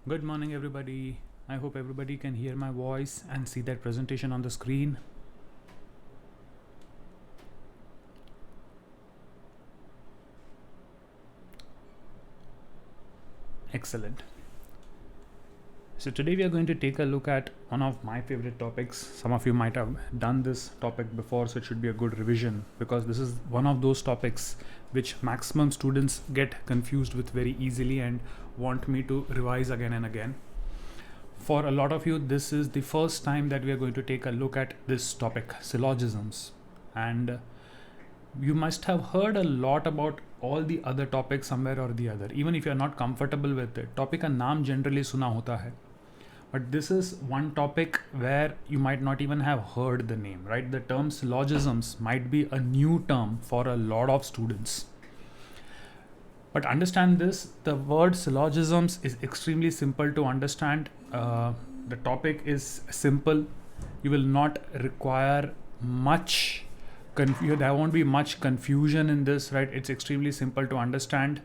Good morning, everybody. I hope everybody can hear my voice and see that presentation on the screen. Excellent. So today we are going to take a look at one of my favorite topics. Some of you might have done this topic before, so it should be a good revision because this is one of those topics which maximum students get confused with very easily and want me to revise again and again. For a lot of you, this is the first time that we are going to take a look at this topic, syllogisms. And you must have heard a lot about all the other topics somewhere or the other. Even if you're not comfortable with it, topic का नाम generally सुना होता है. But this is one topic where you might not even have heard the name, right? The term syllogisms might be a new term for a lot of students. But understand this, the word syllogisms is extremely simple to understand. The topic is simple. You will not require much there won't be much confusion in this, right? It's extremely simple to understand.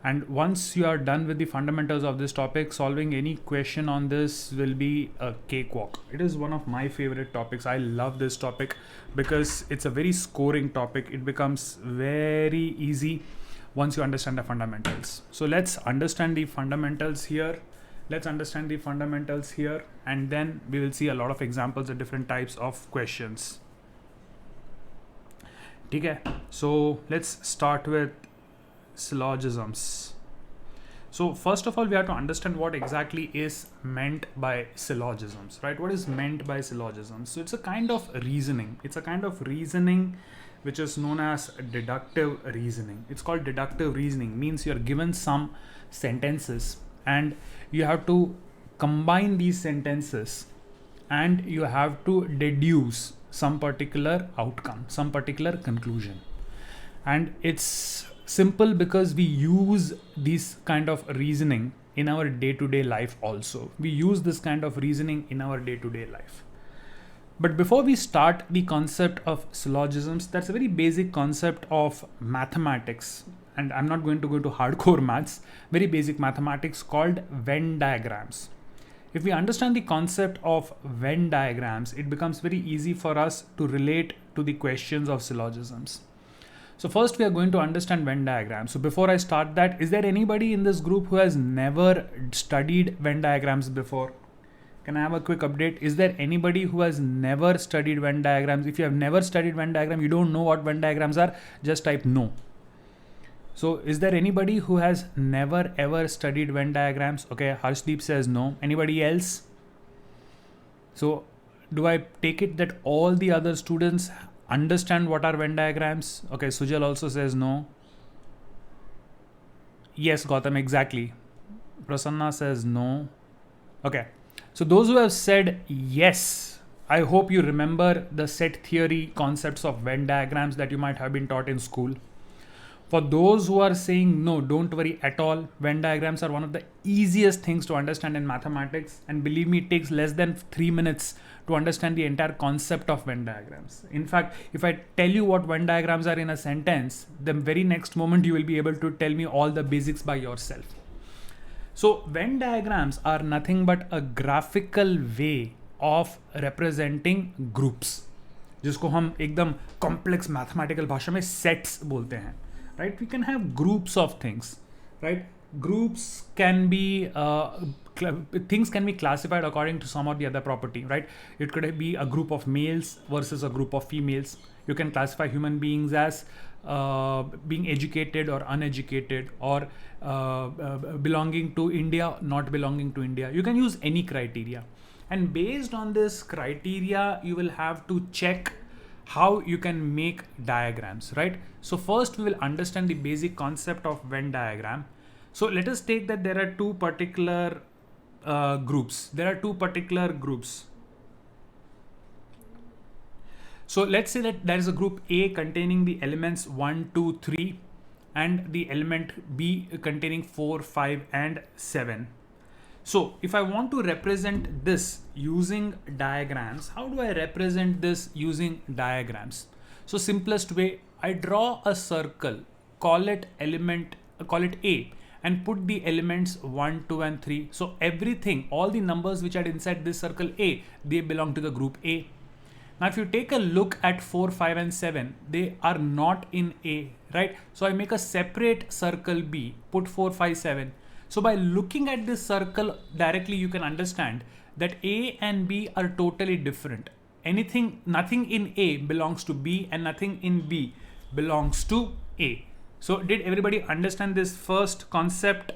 And once you are done with the fundamentals of this topic, solving any question on this will be a cakewalk. It is one of my favorite topics. I love this topic because it's a very scoring topic. It becomes very easy once you understand the fundamentals. So let's understand the fundamentals here. And then we will see a lot of examples of different types of questions. Okay, so let's start with syllogisms. So first of all, we have to understand what exactly is meant by syllogisms, right? What is meant by syllogisms? So it's a kind of reasoning. Which is known as deductive reasoning. It's called deductive reasoning, means you're given some sentences and you have to combine these sentences and you have to deduce some particular outcome, some particular conclusion. And it's simple because we use this kind of reasoning in our day-to-day life also. But before we start the concept of syllogisms, that's a very basic concept of mathematics. And I'm not going to go into hardcore maths, very basic mathematics called Venn diagrams. If we understand the concept of Venn diagrams, it becomes very easy for us to relate to the questions of syllogisms. So first we are going to understand Venn diagrams. So before I start that, is there anybody in this group who has never studied Venn diagrams before? Can I have a quick update? Is there anybody who has never studied Venn diagrams? If you have never studied Venn diagram, you don't know what Venn diagrams are, just type no. So is there anybody who has never ever studied Venn diagrams? Okay, Harshdeep says no. Anybody else? So do I take it that all the other students understand what are Venn diagrams? Okay, Sujal also says no. Yes, Gautam, exactly. Prasanna says no. Okay. So those who have said yes, I hope you remember the set theory concepts of Venn diagrams that you might have been taught in school. For those who are saying no, don't worry at all. Venn diagrams are one of the easiest things to understand in mathematics. And believe me, it takes less than 3 minutes to understand the entire concept of Venn diagrams. In fact, if I tell you what Venn diagrams are in a sentence, the very next moment you will be able to tell me all the basics by yourself. So Venn diagrams are nothing but a graphical way of representing groups, जिसको हम एकदम complex mathematical भाषा में sets बोलते हैं, right? We can have groups of things, right? Groups can be things can be classified according to some or the other property, right? It could be a group of males versus a group of females. You can classify human beings as being educated or uneducated, or belonging to India, not belonging to India. You can use any criteria, and based on this criteria you will have to check how you can make diagrams, right? So first we will understand the basic concept of Venn diagram. So let us take that there are two particular groups. So let's say that there is a group A containing the elements 1, 2, 3 and the element B containing 4, 5 and 7. So if I want to represent this using diagrams, how do I represent this using diagrams? So simplest way, I draw a circle, call it A, and put the elements 1, 2 and 3. So everything, all the numbers which are inside this circle A, they belong to the group A. Now if you take a look at 4, 5 and 7, they are not in A, right? So I make a separate circle B, put 4, 5, 7. So by looking at this circle directly, you can understand that A and B are totally different. Nothing in A belongs to B and nothing in B belongs to A. So did everybody understand this first concept?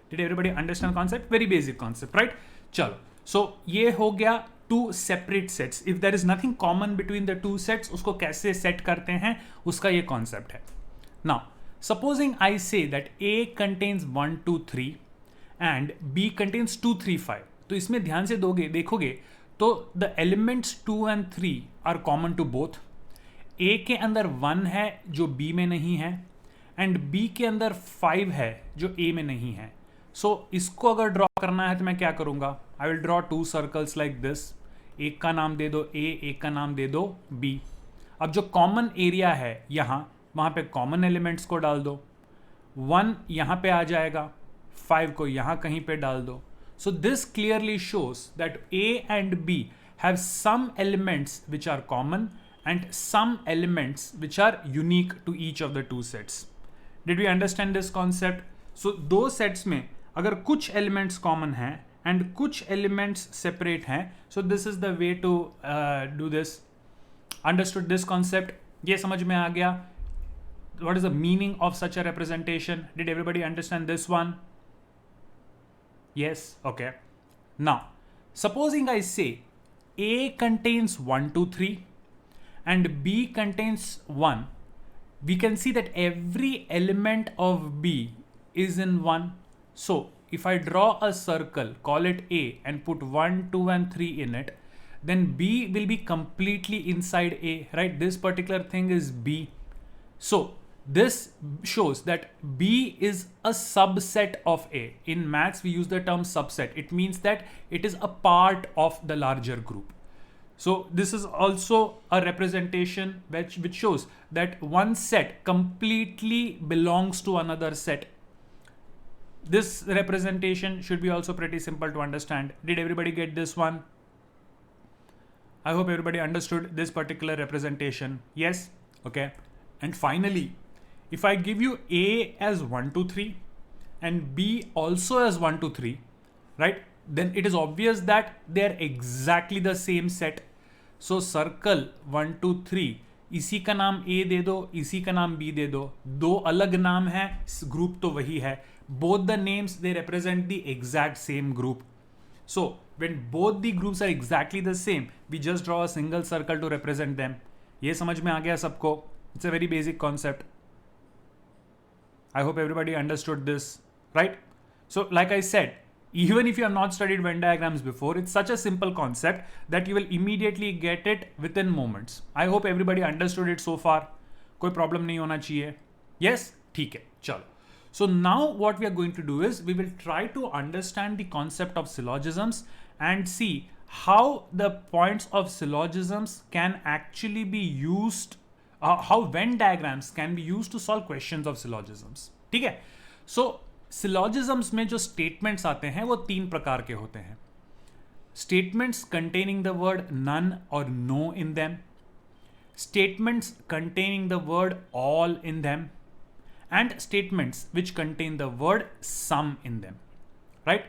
Did everybody understand concept? Very basic concept, right? चलो, so ये हो गया two separate sets. If there is nothing common between the two sets, उसको कैसे set करते हैं, उसका ये concept है. Now, supposing I say that A contains 1, 2, 3 and B contains 2, 3, 5. तो इसमें ध्यान से देखोगे तो the elements 2 and 3 are common to both. A के अंदर 1 है जो B में नहीं है and B के अंदर 5 है जो A में नहीं है. सो इसको अगर ड्रॉ करना है तो मैं क्या करूंगा? I will draw two circles like this. एक का नाम दे दो A, एक का नाम दे दो B. अब जो कॉमन एरिया है वहाँ पे कॉमन एलिमेंट्स को डाल दो. 1 यहाँ पे आ जाएगा, 5 को यहाँ कहीं पे डाल दो. So this clearly shows that A and B have some elements which are common and some elements which are unique to each of the two sets. Did we understand this concept? So दो sets में अगर कुछ elements common हैं and कुछ elements separate हैं, so this is the way to do this. Understood this concept? ये समझ में आ गया? What is the meaning of such a representation? Did everybody understand this one? Yes, okay. Now supposing I say A contains 1, 2, 3 and B contains 1, we can see that every element of B is in 1. So if I draw a circle, call it A and put 1, 2 and 3 in it, then B will be completely inside A, right? This particular thing is B. So this shows that B is a subset of A. In maths, we use the term subset. It means that it is a part of the larger group. So this is also a representation which shows that one set completely belongs to another set. This representation should be also pretty simple to understand. Did everybody get this one? I hope everybody understood this particular representation. Yes? Okay. And finally, if I give you A as 1, 2, 3 and B also as 1, 2, 3, right? Then it is obvious that they are exactly the same set. So circle 1, 2, 3, इसी का नाम A दे दो, इसी का नाम B दे दो. दो अलग नाम है, ग्रुप तो वही है. Both the names, they represent the exact same group. So when both the groups are exactly the same, we just draw a single circle to represent them. ये समझ में आ गया सबको? It's a very basic concept. I hope everybody understood this, right? So like I said, even if you have not studied Venn diagrams before, it's such a simple concept that you will immediately get it within moments. I hope everybody understood it so far. कोई problem नहीं होना चाहिए. Yes? ठीक है, चलो. So now what we are going to do is we will try to understand the concept of syllogisms and see how the points of syllogisms can actually be used, how Venn diagrams can be used to solve questions of syllogisms. ठीक है? So syllogisms में जो statements आते हैं वो 3 प्रकार के होते हैं. Statements containing the word none or no in them, statements containing the word all in them, and statements which contain the word some in them, right?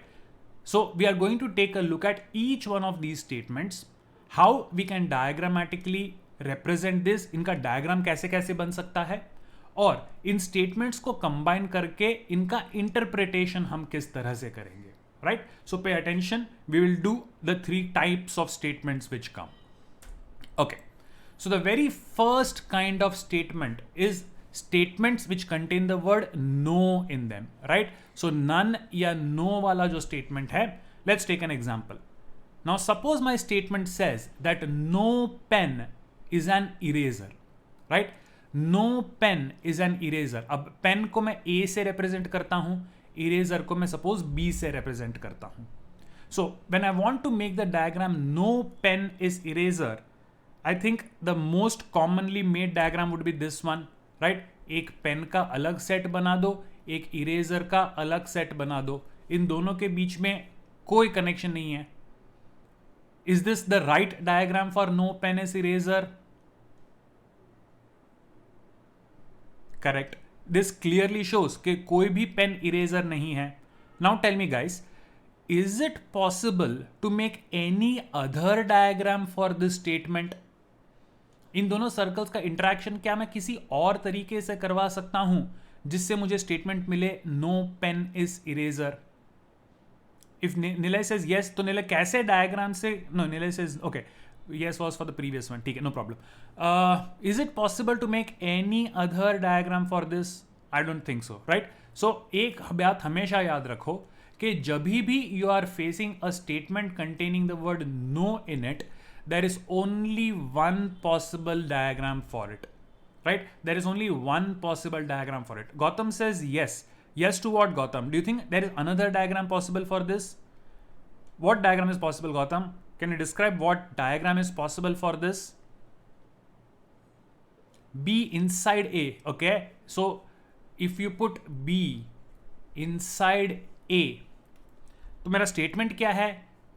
So we are going to take a look at each one of these statements, how we can diagrammatically represent this, इनका diagram कैसे कैसे बन सकता है, और इन statements को combine करके इनका interpretation हम किस तरह से करेंगे, right? So pay attention, we will do the 3 types of statements which come. Okay, so the very first kind of statement is statements which contain the word no in them, right? So none या no वाला जो statement है, let's take an example. Now suppose my statement says that no pen is an eraser, right? No pen is an eraser. अब pen को मैं A से represent करता हूँ, इरेजर को मैं सपोज B से रिप्रेजेंट करता हूं. So when I want to make the diagram no pen is eraser, I think the most commonly made diagram would be this one, right? एक पेन का अलग सेट बना दो, एक इरेजर का अलग सेट बना दो. इन दोनों के बीच में कोई कनेक्शन नहीं है. Is this the right diagram for no pen is eraser? Correct. This clearly shows कि कोई भी पेन इरेजर नहीं है. Now tell me guys, is it possible to make any other diagram for this statement? इन दोनों circles का interaction क्या मैं किसी और तरीके से करवा सकता हूं जिससे मुझे स्टेटमेंट मिले no pen is eraser? If Nilay says yes, तो निलय कैसे डायग्राम से, no Nilay says okay yes was for the previous one, ठीक है, no problem. Is it possible to make any other diagram for this? I don't think so, right? So एक बात हमेशा याद रखो कि जब भी you are facing a statement containing the word no in it, there is only one possible diagram for it, right? There is only one possible diagram for it. Gautam says yes. Yes to what, Gautam? Do you think there is another diagram possible for this? What diagram is possible, Gautam? Can you describe what diagram is possible for this? B inside A, okay? So if you put B inside A, तो मेरा statement क्या है?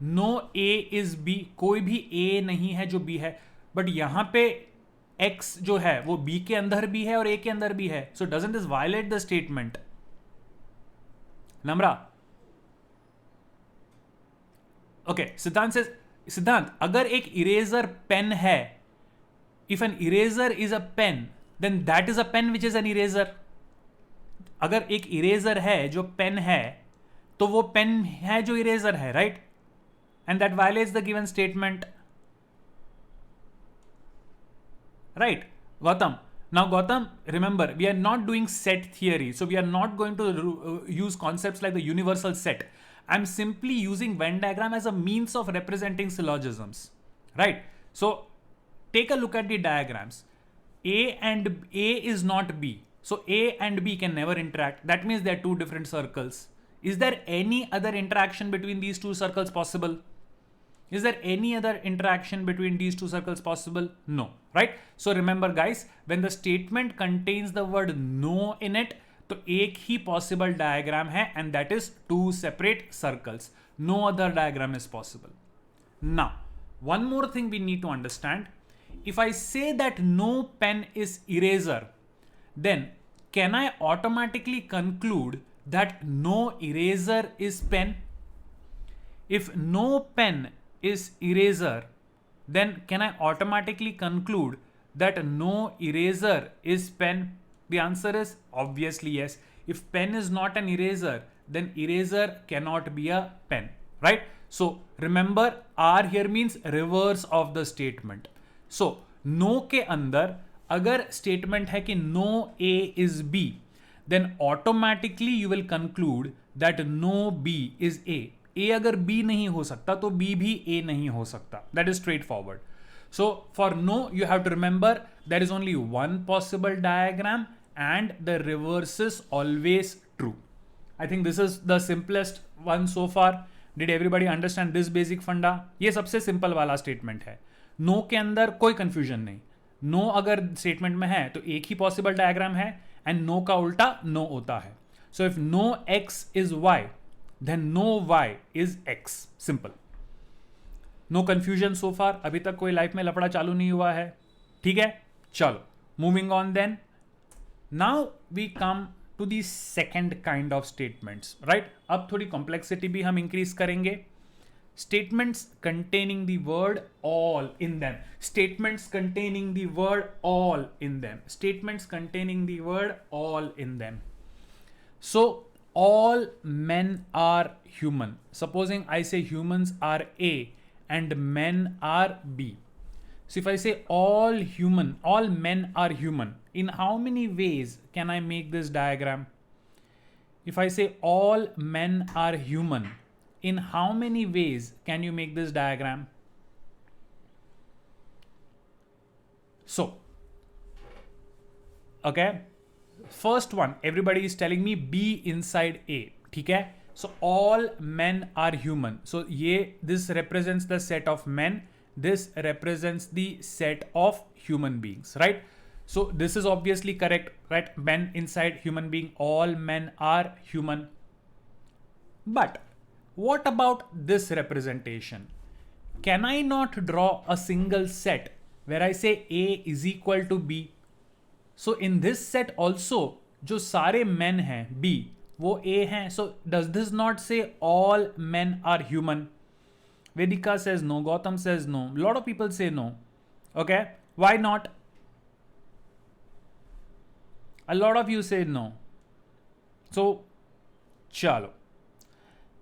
No A is B. कोई भी A नहीं है जो B है, बट यहां पे X जो है वो B के अंदर भी है और A के अंदर भी है. So doesn't this violate the statement? Namra, okay. Siddhant, अगर एक इरेजर पेन है, if an eraser is a pen, then that is a pen which is an eraser. अगर एक इरेजर है जो पेन है, तो वो पेन है जो इरेजर है, right? And that violets the given statement, right? Gautam. Now Gautam, remember, we are not doing set theory, so we are not going to use concepts like the universal set. I'm simply using Venn diagram as a means of representing syllogisms, right? So take a look at the diagrams. A is not B, so A and B can never interact. That means they are two different circles. Is there any other interaction between these two circles possible? Is there any other interaction between these two circles possible? No, right? So remember guys, when the statement contains the word no in it, तो एक ही possible diagram है, and that is two separate circles. No other diagram is possible. Now, one more thing we need to understand. If I say that no pen is eraser, then can I automatically conclude that no eraser is pen? If no pen is eraser, then can I automatically conclude that no eraser is pen? The answer is obviously yes. If pen is not an eraser, then eraser cannot be a pen, right? So remember, R here means reverse of the statement. So no के अंदर अगर statement है कि no A is B, then automatically you will conclude that no B is A. A अगर B नहीं हो सकता तो B भी A नहीं हो सकता. That is straightforward. So for no, you have to remember there is only one possible diagram and the reverse is always true. I think this is the simplest one so far. Did everybody understand this basic funda? ये सबसे simple वाला statement है. No के अंदर कोई confusion नहीं. No अगर statement में है तो एक ही possible diagram है and no का उल्टा no होता है. So if no x is y, then no y is x. Simple. No confusion so far. अभी तक कोई लाइफ में लफड़ा चालू नहीं हुआ है. ठीक है, चलो moving on then. Now we come to the second kind of statements, right? अब थोड़ी complexity भी हम increase करेंगे. Statements containing the word all in them. Statements containing the word all in them. Statements containing the word all in them. So all men are human. Supposing I say humans are A and men are B. So if I say all men are human, in how many ways can I make this diagram? If I say all men are human, in how many ways can you make this diagram? So, okay. First one, everybody is telling me B inside A. ठीक है. So all men are human. So this represents the set of men. This represents the set of human beings, right? So this is obviously correct, right? Men inside human being, all men are human. But what about this representation? Can I not draw a single set where I say A is equal to B? So in this set also, जो सारे men हैं B, वो A हैं. So does this not say all men are human? Vedika says no. Gautam says no. A lot of people say no. Okay, why not? A lot of you say no. So, chalo.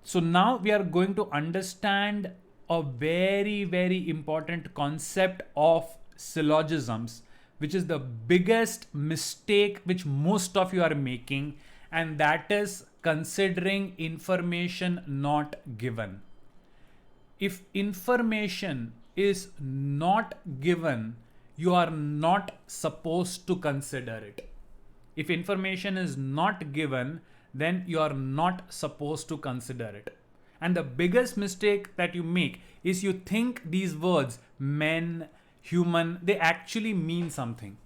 So now we are going to understand a very, very important concept of syllogisms, which is the biggest mistake which most of you are making, and that is considering information not given. If information is not given, you are not supposed to consider it. If information is not given, then you are not supposed to consider it. And the biggest mistake that you make is you think these words, men, human, they actually mean something.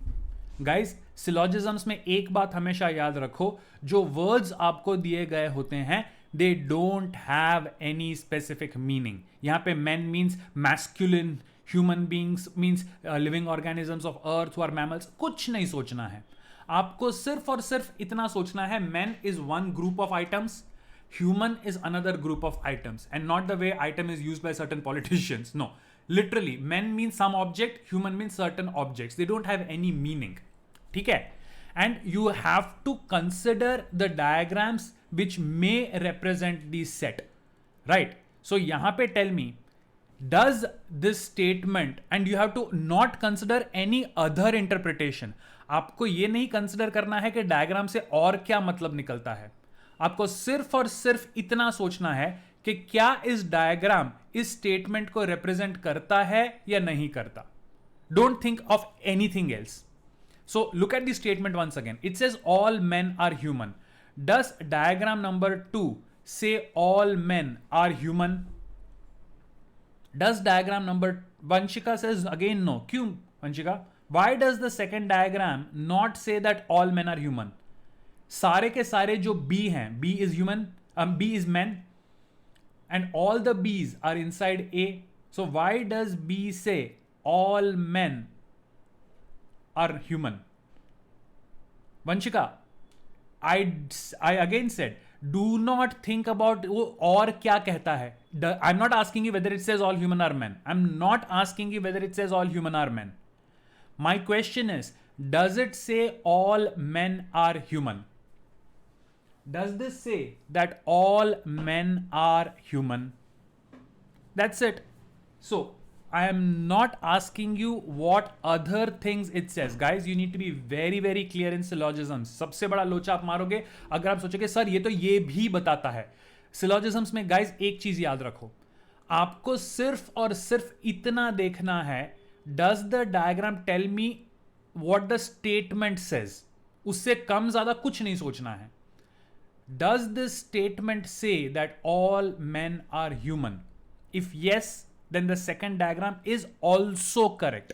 Guys, syllogisms में एक बात हमेशा याद रखो, जो words आपको दिए गए होते हैं, they don't have any specific meaning. यहाँ पे men means masculine, human beings means living organisms of earth who are mammals. कुछ नहीं सोचना है. आपको सिर्फ और सिर्फ इतना सोचना है, men is one group of items, human is another group of items, and not the way item is used by certain politicians. No. Literally, men means some object, human means certain objects. They don't have any meaning. ठीक है? And you have to consider the diagrams which may represent the set. Right? So यहाँ पे tell me, does this statement, and you have to not consider any other interpretation. आपको ये नहीं consider करना है कि diagram से और क्या मतलब निकलता है. आपको सिर्फ और सिर्फ इतना सोचना है कि क्या इस डायग्राम इस स्टेटमेंट को रिप्रेजेंट करता है या नहीं करता. Don't think of anything else. So look at the statement once again. It says all men are human. Does diagram number 2 say all men are human? Does diagram number, Vanshika says again no. क्यों Vanshika? Why does the second diagram not say that all men are human? सारे के सारे जो B हैं, B is human, B is man, and all the B's are inside A. So why does B say all men are human? Vanshika, I again said, do not think about वो और क्या कहता है. I'm not asking you whether it says all human are men. I'm not asking you whether it says all human are men. My question is, does it say all men are human? Does this say that all men are human? That's it. So I am not asking you what other things it says. Guys, you need to be very very clear in syllogisms. सबसे बड़ा लोचा आप मारोगे अगर आप सोचोगे sir ये तो ये भी बताता है. Syllogisms में guys एक चीज याद रखो, आपको सिर्फ और सिर्फ इतना देखना है, does the diagram tell me what the statement says? उससे कम ज्यादा कुछ नहीं सोचना है. Does this statement say that all men are human? If yes, then the second diagram is also correct.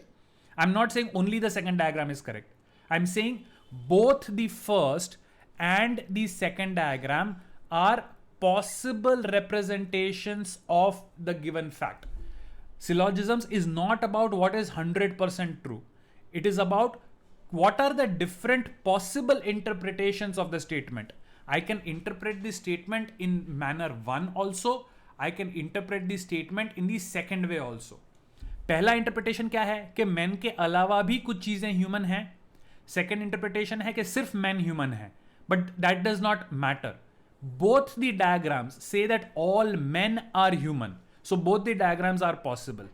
I'm not saying only the second diagram is correct. I'm saying both the first and the second diagram are possible representations of the given fact. Syllogisms is not about what is 100% true. It is about what are the different possible interpretations of the statement. I can interpret the statement in manner 1 also. I can interpret the statement in the second way also. पहला interpretation क्या है कि man के अलावा भी कुछ चीजें human हैं. सेकेंड इंटरप्रिटेशन है कि सिर्फ मैन ह्यूमन है. But that does not matter. Both the diagrams से that all man are human. So both the diagrams are possible.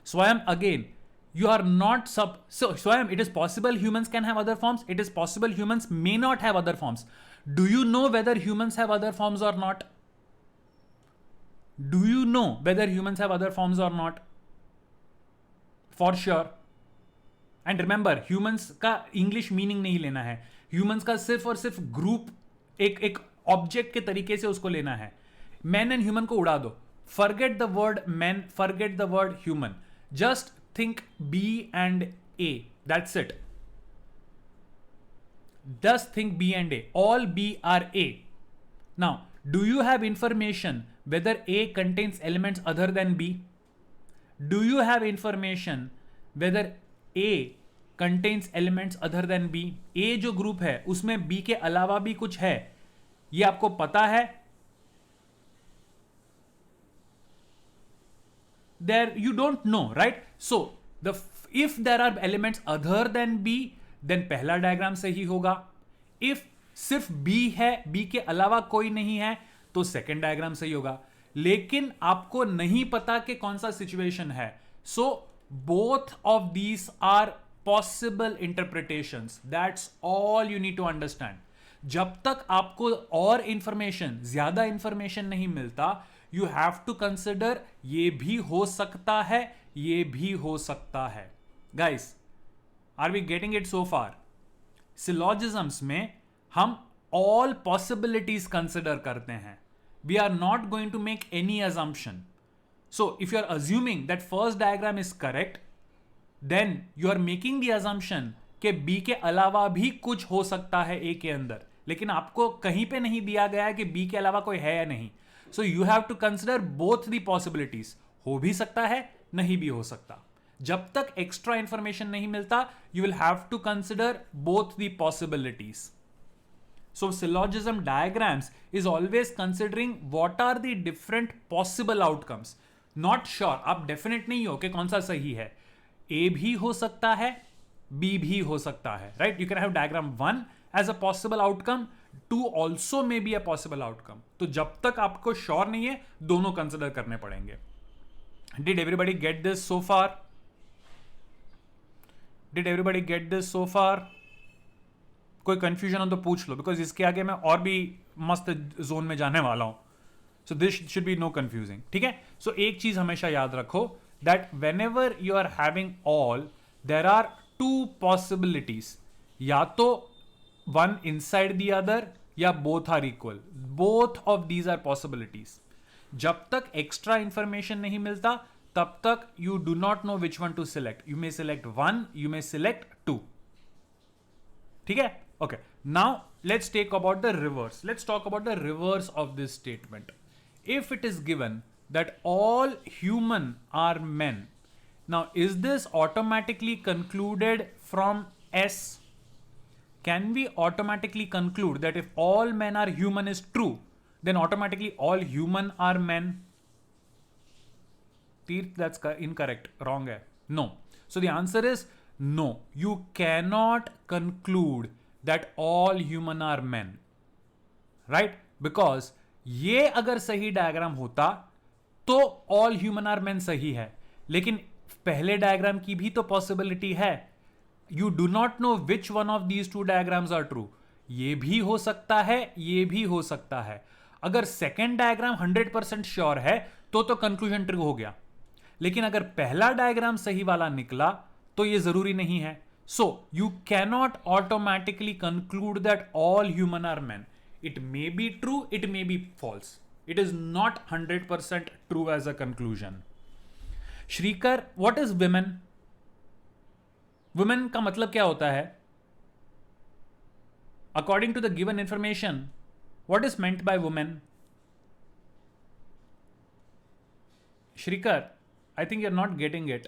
Swayam again, you are not so Swayam, it is possible humans can have other forms. It is possible humans may not have other forms. Do you know whether humans have other forms or not? Do you know whether humans have other forms or not? For sure. And remember, humans का English meaning नहीं लेना है. Humans का सिर्फ और सिर्फ group, एक object के तरीके से उसको लेना है. मैन एंड ह्यूमन को उड़ा दो. Forget the word man, forget the word human. Just think B and A. That's it. Just think B and A. All B are A. Now, do you have information whether A contains elements other than B? Do you have information whether A contains elements other than B? A जो group है उसमें B के अलावा भी कुछ है, ये आपको पता है? There you don't know, right? So if there are elements other than B, then पहला डायग्राम सही होगा. इफ सिर्फ बी है, बी के अलावा कोई नहीं है, तो सेकेंड डायग्राम सही होगा. लेकिन आपको नहीं पता कि कौन सा सिचुएशन है. So both of these are possible interpretations. That's all you need to understand. जब तक आपको और इंफॉर्मेशन, ज्यादा इंफॉर्मेशन नहीं मिलता, यू हैव टू कंसिडर ये भी हो सकता है, ये भी हो सकता है. Guys, are we getting it so far? Syllogisms में हम ऑल पॉसिबिलिटीज कंसिडर करते हैं. We are not going to make any assumption. So if you are assuming that first diagram is correct, then you are making the assumption कि B के अलावा भी कुछ हो सकता है ए के अंदर. लेकिन आपको कहीं पे नहीं दिया गया है कि बी के अलावा कोई है या नहीं. So you have to consider both the possibilities. हो भी सकता है, नहीं भी हो सकता. जब तक एक्स्ट्रा इंफॉर्मेशन नहीं मिलता, you will have to consider both the possibilities. So syllogism diagrams is always considering what are the different possible outcomes. Not sure, आप डेफिनेट नहीं हो कि कौन सा सही है. ए भी हो सकता है, बी भी हो सकता है, right? You can have diagram 1 as a possible outcome, 2 also may be a possible outcome. तो जब तक आपको श्योर नहीं है, दोनों कंसिडर करने पड़ेंगे. Did everybody get this so far? Did everybody get this so far? कोई कंफ्यूजन हो तो पूछ लो, बिकॉज इसके आगे मैं और भी मस्त जोन में जाने वाला हूं. So this should be no confusing. ठीक है? सो एक चीज हमेशा याद रखो, that whenever you are having all, there are two possibilities. या तो वन इनसाइड द अदर, या both are equal. Both of these are possibilities. जब तक एक्स्ट्रा इंफॉर्मेशन नहीं मिलता, तब तक you do not know which one to select. You may select 1, you may select 2. ठीक है? Okay. Now let's take about the reverse. Let's talk about the reverse of this statement. If it is given that all human are men, now is this automatically concluded from S? Can we automatically conclude that if all men are human is true, then automatically all human are men? That's incorrect. Wrong hai. No. So the answer is no. You cannot conclude that all human are men. Right? Because ये अगर सही diagram होता तो all human are men सही है. लेकिन पहले diagram की भी तो पॉसिबिलिटी है. You do not know which one of these two diagrams are true. ये भी हो सकता है, ये भी हो सकता है. अगर सेकेंड डायग्राम 100% श्योर है तो कंक्लूजन ट्रू हो गया. लेकिन अगर पहला डायग्राम सही वाला निकला तो यह जरूरी नहीं है. So you cannot automatically conclude that all human are man. It may be true, it may be false. It is not 100% true as a conclusion. Shrikar, what is women? Women का मतलब क्या होता है? According to the given information, what is meant by women? Shrikar, I think you are not getting it.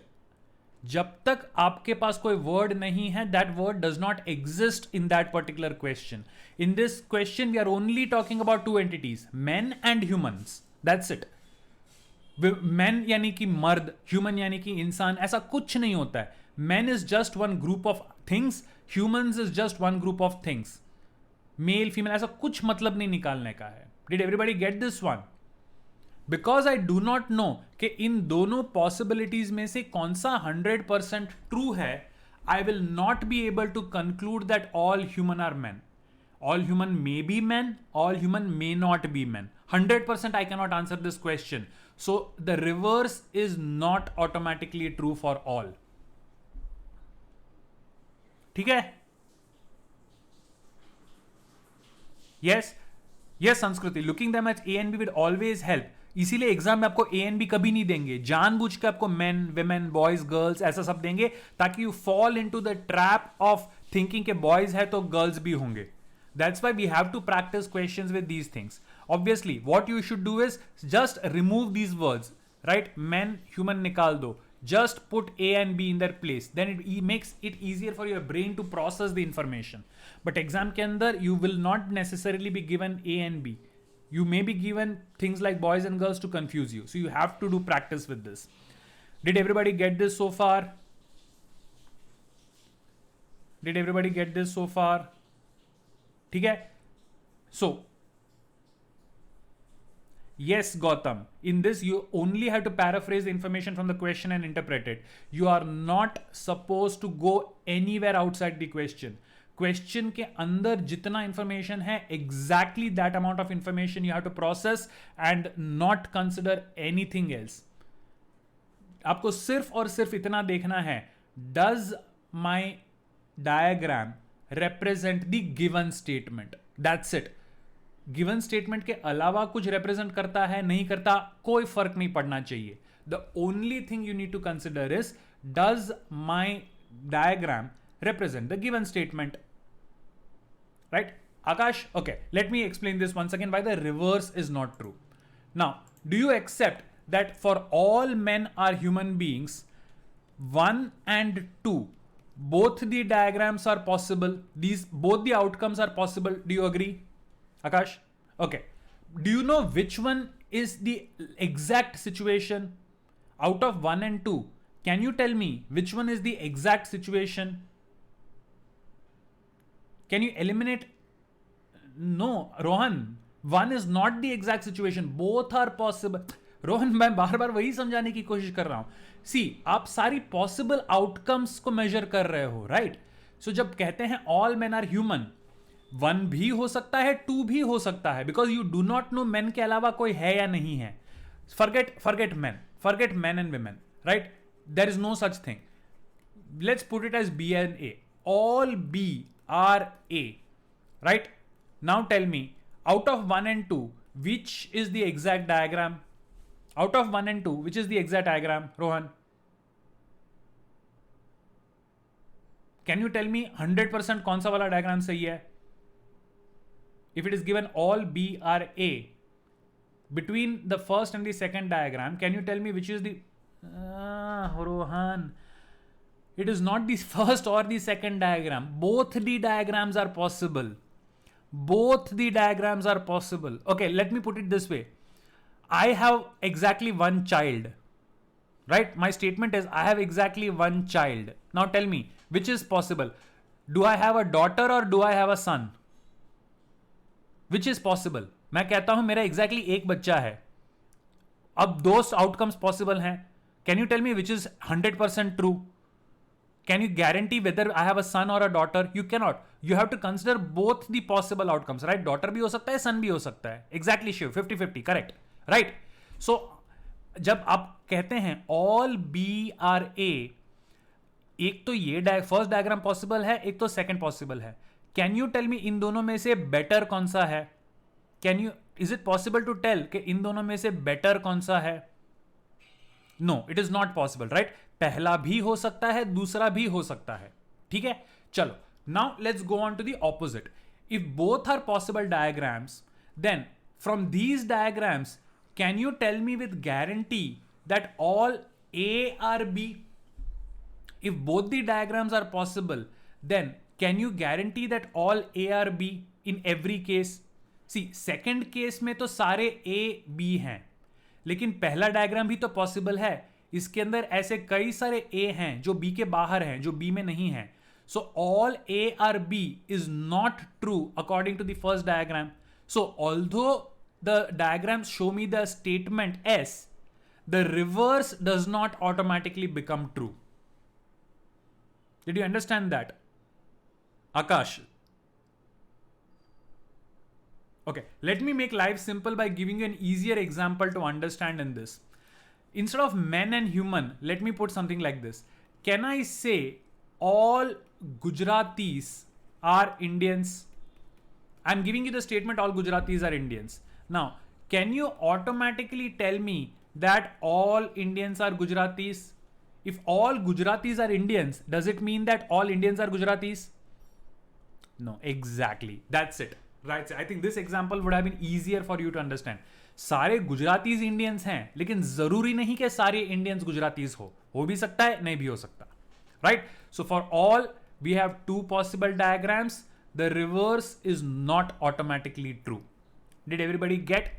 जब तक आपके पास कोई वर्ड नहीं है, that word does not exist in that particular question. In this question we are only talking about two entities, man and humans. That's it. Man यानी कि मर्द, ह्यूमन यानी कि इंसान, ऐसा कुछ नहीं होता है. Man is just one group of things, humans is just one group of things. Male female ऐसा कुछ मतलब नहीं निकालने का है. Did everybody get this one? Because I do not know कि इन दोनों पॉसिबिलिटीज में से कौन सा 100% ट्रू है, I will not be able to conclude that all human are man. All human may be men, all human may not be men. 100% I cannot answer this question. So the reverse is not automatically true for all. ठीक है? Yes. Yes Sanskriti, looking them at A and B will always help. इसीलिए exam में आपको ए and B कभी नहीं देंगे, जानबूझ के आपको मेन विमेन बॉयज गर्ल्स ऐसा सब देंगे ताकि you fall into the trap of thinking के बॉयज है तो गर्ल्स भी होंगे. That's why we have to practice questions with these things. Obviously, what you should do is just remove these words, right? Men, human nikal do. Just put A and B in their place. Then it makes it easier for your brain to process the information. But exam ke andar, you will not necessarily be given A and B. You may be given things like boys and girls to confuse you. So you have to do practice with this. Did everybody get this so far? Did everybody get this so far? ठीक है. So yes, Gautam, in this you only have to paraphrase the information from the question and interpret it. You are not supposed to go anywhere outside the question. Question के अंदर जितना information है, exactly that amount of information you have to process and not consider anything else. आपको सिर्फ और सिर्फ इतना देखना है, does my diagram represent the given statement? That's it. Given statement के अलावा कुछ रिप्रेजेंट करता है नहीं करता, कोई फर्क नहीं पड़ना चाहिए. The only thing you need to consider is, does my diagram represent the given statement? Right Akash? Okay, let me explain this once again why the reverse is not true. Now, do you accept that for all men are human beings, 1 and 2, both the diagrams are possible, both the outcomes are possible? Do you agree, Akash? Okay. Do you know which one is the exact situation out of 1 and 2? Can you tell me which one is the exact situation? Can you eliminate? No, Rohan, 1 is not the exact situation. Both are possible. Rohan, मैं बार बार वही समझाने की कोशिश कर रहा हूं. सी, आप सारी पॉसिबल आउटकम्स को मेजर कर रहे हो, राइट? सो जब कहते हैं ऑल मेन आर ह्यूमन, 1 भी हो सकता है, 2 भी हो सकता है, because you do not know main के अलावा कोई है या नहीं है. forget men and women, right? There is no such thing. Let's put it as B and A. All B are A, right? Now tell me, out of 1 and 2, which is the exact diagram? Out of 1 and 2, which is the exact diagram, Rohan? Can you tell me 100% कौन सा वाला diagram सही है? If it is given all B are A, between the first and the second diagram, can you tell me which is the... Rohan, it is not the first or the second diagram. Both the diagrams are possible. Both the diagrams are possible. Okay, let me put it this way. I have exactly 1 child, right? My statement is I have exactly 1 child. Now tell me, which is possible? Do I have a daughter or do I have a son? Which is possible? मैं कहता हूं मेरा exactly एक बच्चा है. अब 2 outcomes possible हैं. Can you tell me which is 100% true? Can you guarantee whether I have a son or a daughter? You cannot. You have to consider both the possible outcomes, right? Daughter भी हो सकता है, son भी हो सकता है. Exactly sure. 50-50. Correct. Right? So, जब आप कहते हैं all B are A, एक तो ये फर्स्ट डायग्राम पॉसिबल है, एक तो सेकंड पॉसिबल है. कैन यू टेल मी इन दोनों में से बेटर कौन सा है? Can you, is it possible to tell कि इन दोनों में से बेटर कौन सा है? No, it is not possible, right? पहला भी हो सकता है, दूसरा भी हो सकता है. ठीक है, चलो, now let's go on to the opposite. If both are possible diagrams, then from these diagrams can you tell me with guarantee that all A are B? If both the diagrams are possible, then can you guarantee that all A are B in every case? See, second case में तो सारे A B हैं, लेकिन पहला diagram भी तो possible है. इसके अंदर ऐसे कई सारे A हैं जो B के बाहर हैं, जो B में नहीं हैं. So all A are B is not true according to the first diagram. So although the diagrams show me the statement S, the reverse does not automatically become true. Did you understand that, Akash? Okay, let me make life simple by giving you an easier example to understand in this. Instead of men and human, let me put something like this. Can I say all Gujaratis are Indians? I'm giving you the statement all Gujaratis are Indians. Now, can you automatically tell me that all Indians are Gujaratis? If all Gujaratis are Indians, does it mean that all Indians are Gujaratis? No, exactly. That's it. Right. I think this example would have been easier for you to understand. सारे Gujaratis Indians हैं, लेकिन जरूरी नहीं कि सारे Indians Gujaratis हो भी सकता है, नहीं भी हो सकता. Right. So for all we have two possible diagrams. The reverse is not automatically true. Did everybody get?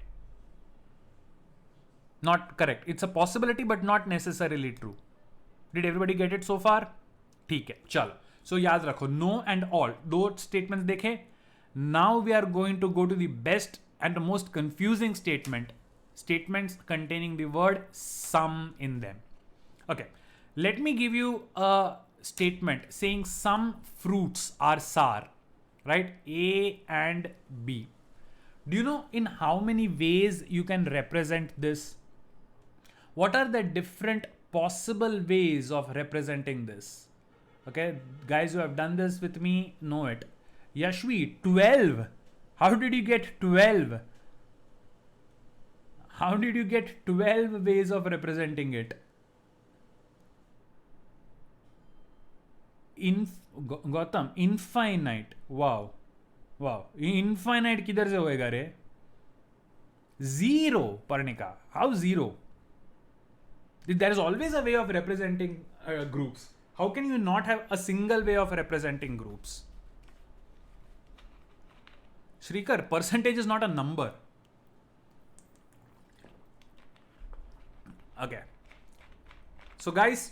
Not correct. It's a possibility but not necessarily true. Did everybody get it so far? ठीक है, चलो. So याद रखो, no and all दो statements देखें. Now we are going to go to the best and the most confusing statements containing the word some in them. Okay, let me give you a statement saying some fruits are sour. Right? A and B. Do you know in how many ways you can represent this? What are the different possible ways of representing this? Okay, guys who have done this with me know it. Yashvi, 12. How did you get 12? How did you get 12 ways of representing it? Gautam, infinite. Wow wow, infinite किधर से होएगा रे? Zero पढ़ने का. How zero? There is always a way of representing groups. How can you not have a single way of representing groups? Shrikar, percentage is not a number. Okay, so guys,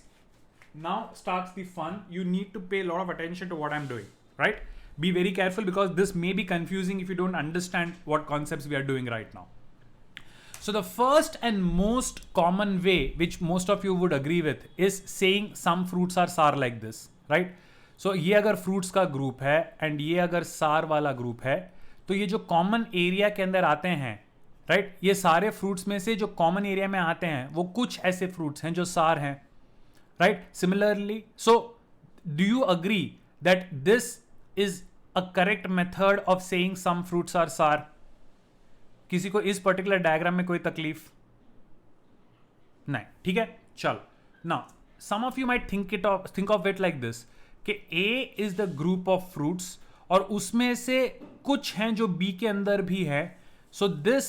now starts the fun. You need to pay a lot of attention to what I'm doing, right? Be very careful because this may be confusing if you don't understand what concepts we are doing right now. So the first and most common way, which most of you would agree with, is saying some fruits are sour like this, right? So ये अगर fruits का group है and ये अगर sour वाला group है, तो ये जो common area के अंदर आते हैं, right? ये सारे fruits में से जो common area में आते हैं, वो कुछ ऐसे fruits हैं जो sour हैं. Right? Similarly, so do you agree that this is a correct method of saying some fruits are sour? किसी को इस पर्टिकुलर डायग्राम में कोई तकलीफ नहीं? ठीक है, चलो. Now, some of you might think of it like this कि A is the group of fruits और उसमें से कुछ हैं जो B के अंदर भी है. So this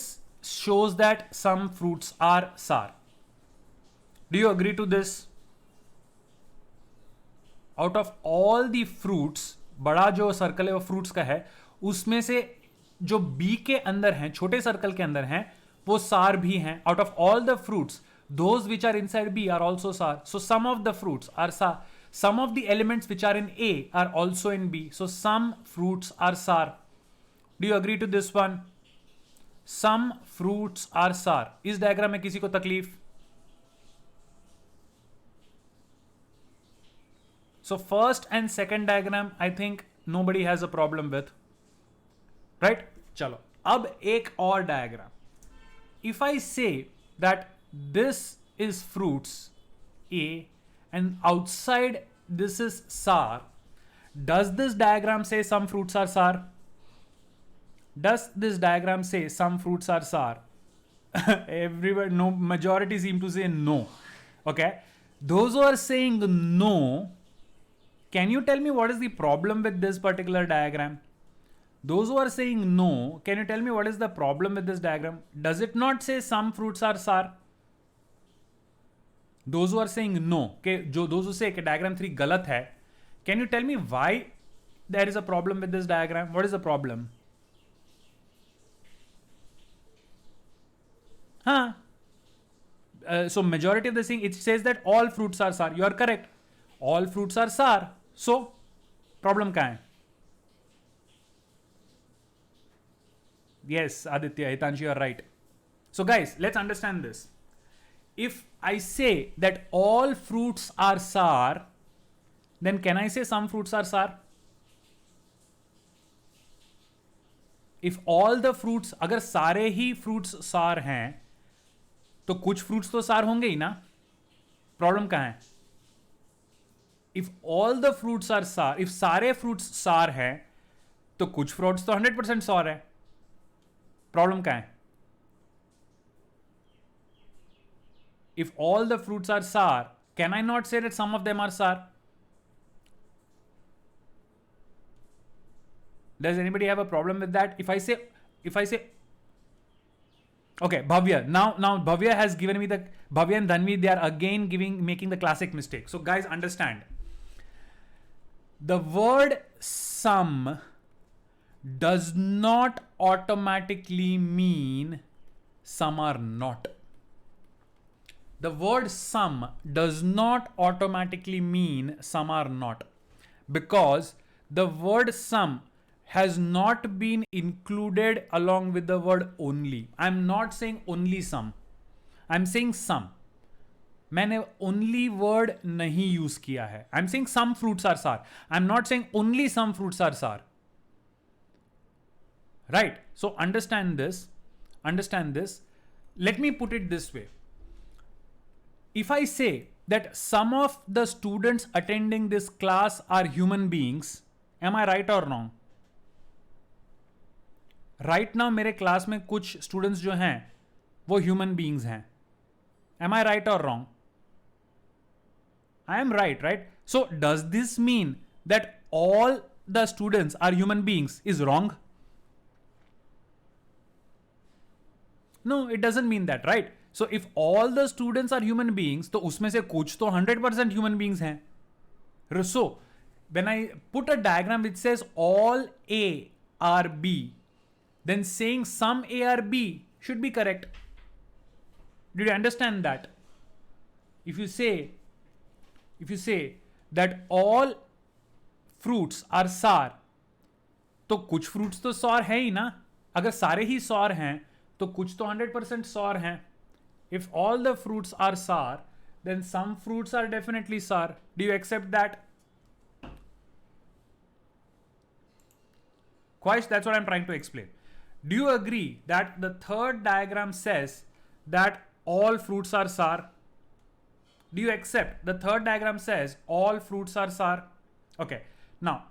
shows that some fruits are sour. Do you agree to this? Out of all the fruits, बड़ा जो सर्कल है वो फ्रूट्स का है, उसमें से जो बी के अंदर हैं, छोटे सर्कल के अंदर हैं, वो सार भी हैं. Out of all the fruits, those which are inside B are also sour. So some of the fruits are sour. Some of the elements which are in A are also in B. So some fruits are sour. Do you agree to this one? Some fruits are sour. इस diagram में किसी को तकलीफ? So first and second diagram, I think nobody has a problem with, right? चलो, अब एक और diagram. If I say that this is fruits A and outside this is sour, does this diagram say some fruits are sour? Does this diagram say some fruits are sour? Everywhere, no, majority seem to say no. Okay, those who are saying no, can you tell me what is the problem with this particular diagram? Those who are saying no, can you tell me what is the problem with this diagram? Does it not say some fruits are sour? Those who are saying no, those who say कि diagram 3 गलत है, can you tell me why there is a problem with this diagram? What is the problem? So majority of the thing, it says that all fruits are sour. You are correct. All fruits are sour. So, problem कहाँ है? Yes, Aditya, Hitanshi, you are right. So guys, let's understand this. If I say that all fruits are sour, then can I say some fruits are sour? If all the fruits, अगर सारे ही fruits sour हैं, तो कुछ fruits तो sour होंगे ही ना? Problem कहाँ है? If all the fruits are sour, if सारे fruits sour हैं, तो कुछ फ्रूट्स तो 100% सॉर है. प्रॉब्लम क्या है? If all the fruits are sour, can I not say that some of them are sour? Does anybody have a problem with that? If I say, okay, Bhavya. Now Bhavya has given me Bhavya and Dhanvi, they are again making the classic mistake. So guys, understand. The word some does not automatically mean some are not. The word some does not automatically mean some are not, because the word some has not been included along with the word only. I'm not saying only some, I'm saying some. मैंने only word नहीं use किया है. I'm saying some fruits are sour. I'm not saying only some fruits are sour. Right? So understand this. Let me put it this way. If I say that some of the students attending this class are human beings, am I right or wrong? Right now मेरे class में कुछ students जो हैं वो human beings हैं. Am I right or wrong? I am right? So does this mean that all the students are human beings is wrong? No, it doesn't mean that, right? So if all the students are human beings, तो उसमें से कुछ तो 100% human beings हैं. So when I put a diagram which says all A are B, then saying some A are B should be correct. Did you understand that? If you say that all fruits are sour, तो कुछ fruits तो sour है ही ना. अगर सारे ही sour हैं तो कुछ तो 100% sour हैं. If all the fruits are sour, then some fruits are definitely sour. Do you accept that? Quite, that's what I'm trying to explain. Do you agree that the third diagram says that all fruits are sour? Do you accept the third diagram says all fruits are sour? Okay, now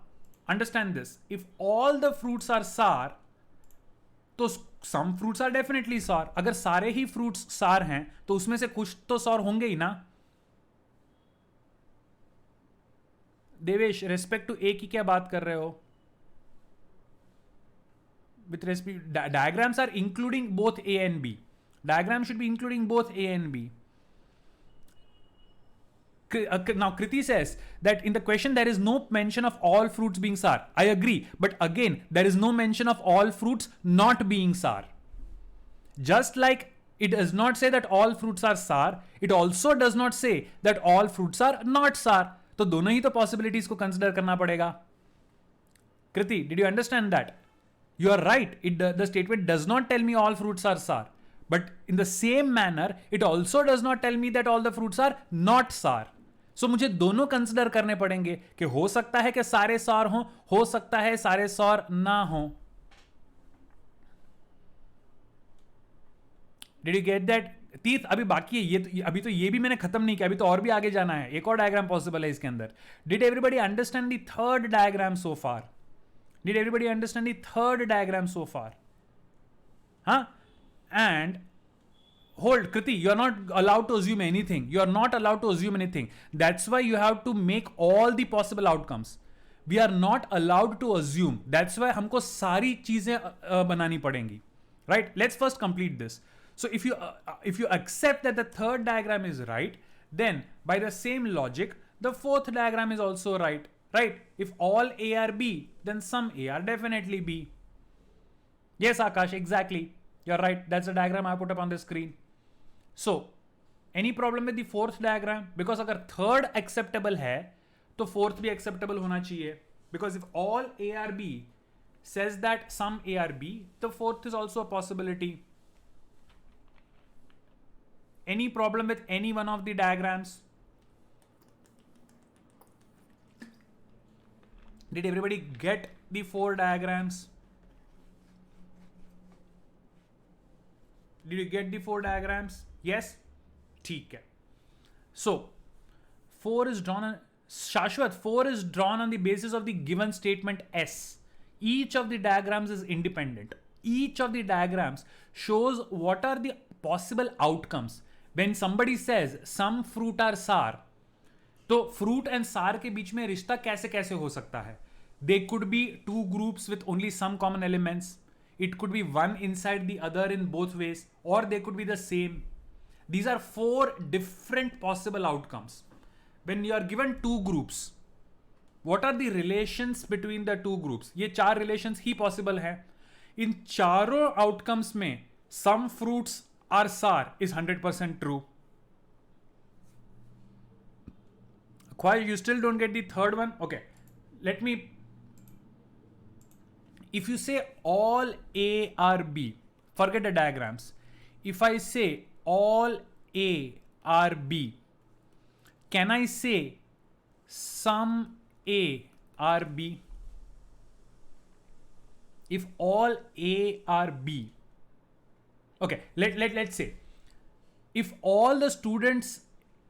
understand this. If all the fruits are sour, तो some fruits are definitely sour. अगर सारे ही fruits sour हैं तो उसमें से कुछ तो sour होंगे ही ना. देवेश, रेस्पेक्ट टू ए की क्या बात कर रहे हो? With respect, diagrams are including both A and B. Diagram should be including both A and B. Now Kriti says that in the question there is no mention of all fruits being sour. I agree, but again there is no mention of all fruits not being sour. Just like it does not say that all fruits are sour, it also does not say that all fruits are not sour. तो दोनों ही तो possibilities को consider करना पड़ेगा. Kriti, did you understand that? You are right. The statement does not tell me all fruits are sour. But in the same manner, it also does not tell me that all the fruits are not sour. So मुझे दोनों consider करने पड़ेंगे कि हो सकता है कि सारे सौर हो सकता है सारे सौर ना हो. Did you get that? तीर्थ अभी बाकी है. अभी तो ये भी मैंने खत्म नहीं किया. अभी तो और भी आगे जाना है. एक और डायग्राम पॉसिबल है इसके अंदर. Did everybody understand the third diagram so far? Did everybody understand the third diagram so far? Huh? And hold, Kriti, you are not allowed to assume anything. You are not allowed to assume anything. That's why you have to make all the possible outcomes. We are not allowed to assume. That's why हमको सारी चीजें बनानी पड़ेंगी. Right? Let's first complete this. So if you accept that the third diagram is right, then by the same logic, the fourth diagram is also right. Right? If all A are B, then some A are definitely B. Yes, Akash, exactly. You're right. That's the diagram I put up on the screen. So, any problem with the fourth diagram? Because अगर third acceptable है, तो fourth भी acceptable होना चाहिए. Because if all A are B says that some A are B, the fourth is also a possibility. Any problem with any one of the diagrams? Did everybody get the four diagrams? Did you get the four diagrams? Yes? ठीक है. So, 4 is drawn on, Shashwat, 4 is drawn on the basis of the given statement S. Each of the diagrams is independent. Each of the diagrams shows what are the possible outcomes. When somebody says some fruit are sour, तो fruit and सार के बीच में रिश्ता कैसे कैसे हो सकता है? They could be two groups with only some common elements. It could be one inside the other in both ways, or they could be the same. These are four different possible outcomes. When you are given two groups, what are the relations between the two groups? ये चार relations ही possible है. इन चारों outcomes में some fruits are sour is 100% true. Why you still don't get the third one? Okay, let me. If you say all A are B, forget the diagrams. If I say all A are B, can I say some A are B? If all A are B, okay, let's say if all the students,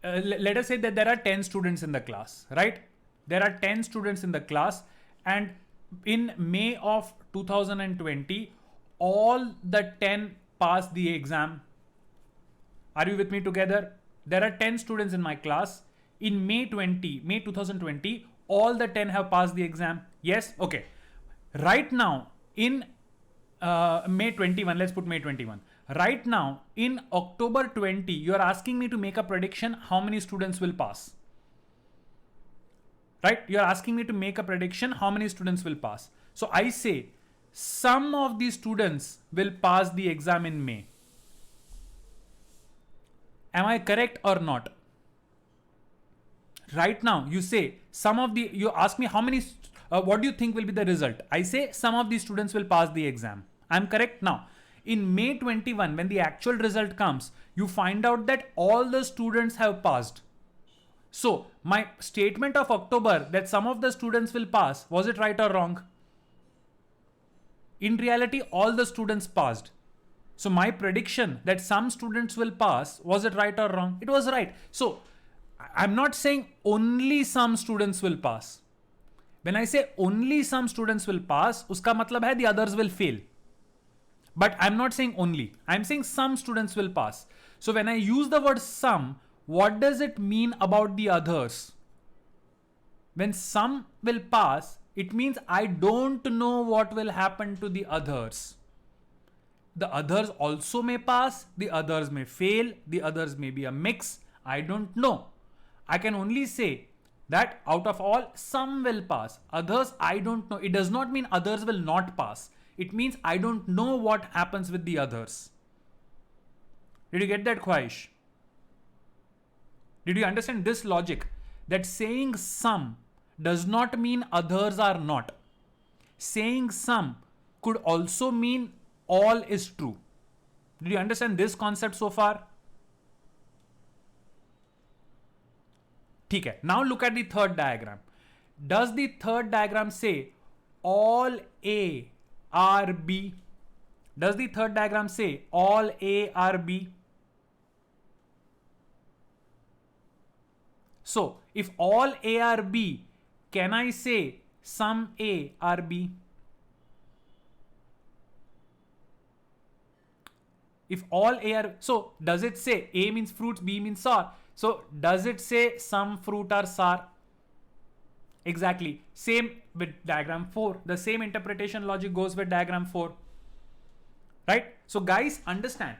let us say that there are 10 students in the class, right? There are 10 students in the class, and in May of 2020, all the 10 passed the exam. Are you with me together? There are 10 students in my class. In May 2020, all the 10 have passed the exam. Yes? Okay. Right now, in May 21, let's put May 21. Right now, in October 20, you are asking me to make a prediction how many students will pass. Right? You're asking me to make a prediction how many students will pass. So I say some of these students will pass the exam in May. Am I correct or not? Right now you say you ask me how many, what do you think will be the result? I say some of these students will pass the exam. I'm correct. Now in May 21, when the actual result comes, you find out that all the students have passed. So my statement of October that some of the students will pass, was it right or wrong? In reality, all the students passed. So my prediction that some students will pass, was it right or wrong? It was right. So I'm not saying only some students will pass. When I say only some students will pass, uska matlab hai the others will fail. But I'm not saying only. I'm saying some students will pass. So when I use the word some, what does it mean about the others? When some will pass, it means I don't know what will happen to the others. The others also may pass, the others may fail, the others may be a mix. I don't know. I can only say that out of all, some will pass. Others, I don't know. It does not mean others will not pass. It means I don't know what happens with the others. Did you get that, Khwahish? Did you understand this logic? That saying some does not mean others are not. Saying some could also mean all is true. Did you understand this concept so far? ठीक है. Now look at the third diagram. Does the third diagram say all A are B? Does the third diagram say all A are B? So, if all A are B, can I say some A are B? If all A are, so does it say A means fruits, B means sour? So, does it say some fruit are sour? Exactly. Same with diagram 4. The same interpretation logic goes with diagram 4. Right? So, guys, understand.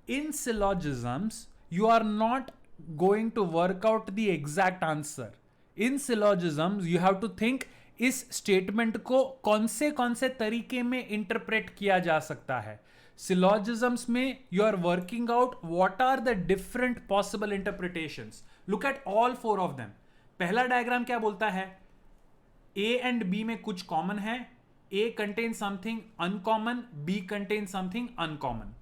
In syllogisms, you are not going to work out the exact answer. In syllogisms, you have to think इस statement को कौन से तरीके में interpret किया जा सकता है. Syllogisms में you are working out what are the different possible interpretations. Look at all four of them. पहला डायग्राम क्या बोलता है? A and B में कुछ कॉमन है. A contains something uncommon, B contains something uncommon.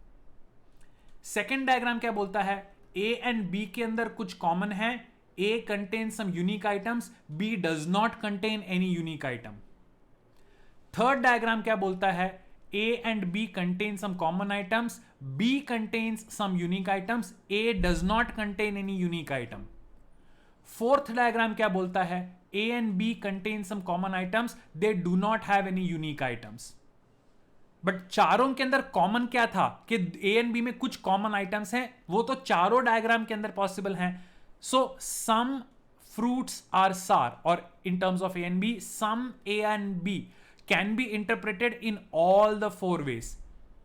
Second diagram क्या बोलता है? A and B के अंदर कुछ कॉमन है. A contains some unique items, B does not contain any unique item. Third diagram क्या बोलता है? A and B contain some common items, B contains some unique items, A does not contain any unique item. Fourth diagram क्या बोलता है? A and B contain some common items, they do not have any unique items. But चारों के अंदर common क्या था कि ए and B में कुछ कॉमन आइटम्स हैं, वो तो चारों डायग्राम के अंदर पॉसिबल हैं. सो सम फ्रूट्स आर सार, और in terms of A and B, some A and B can be interpreted in all the four ways.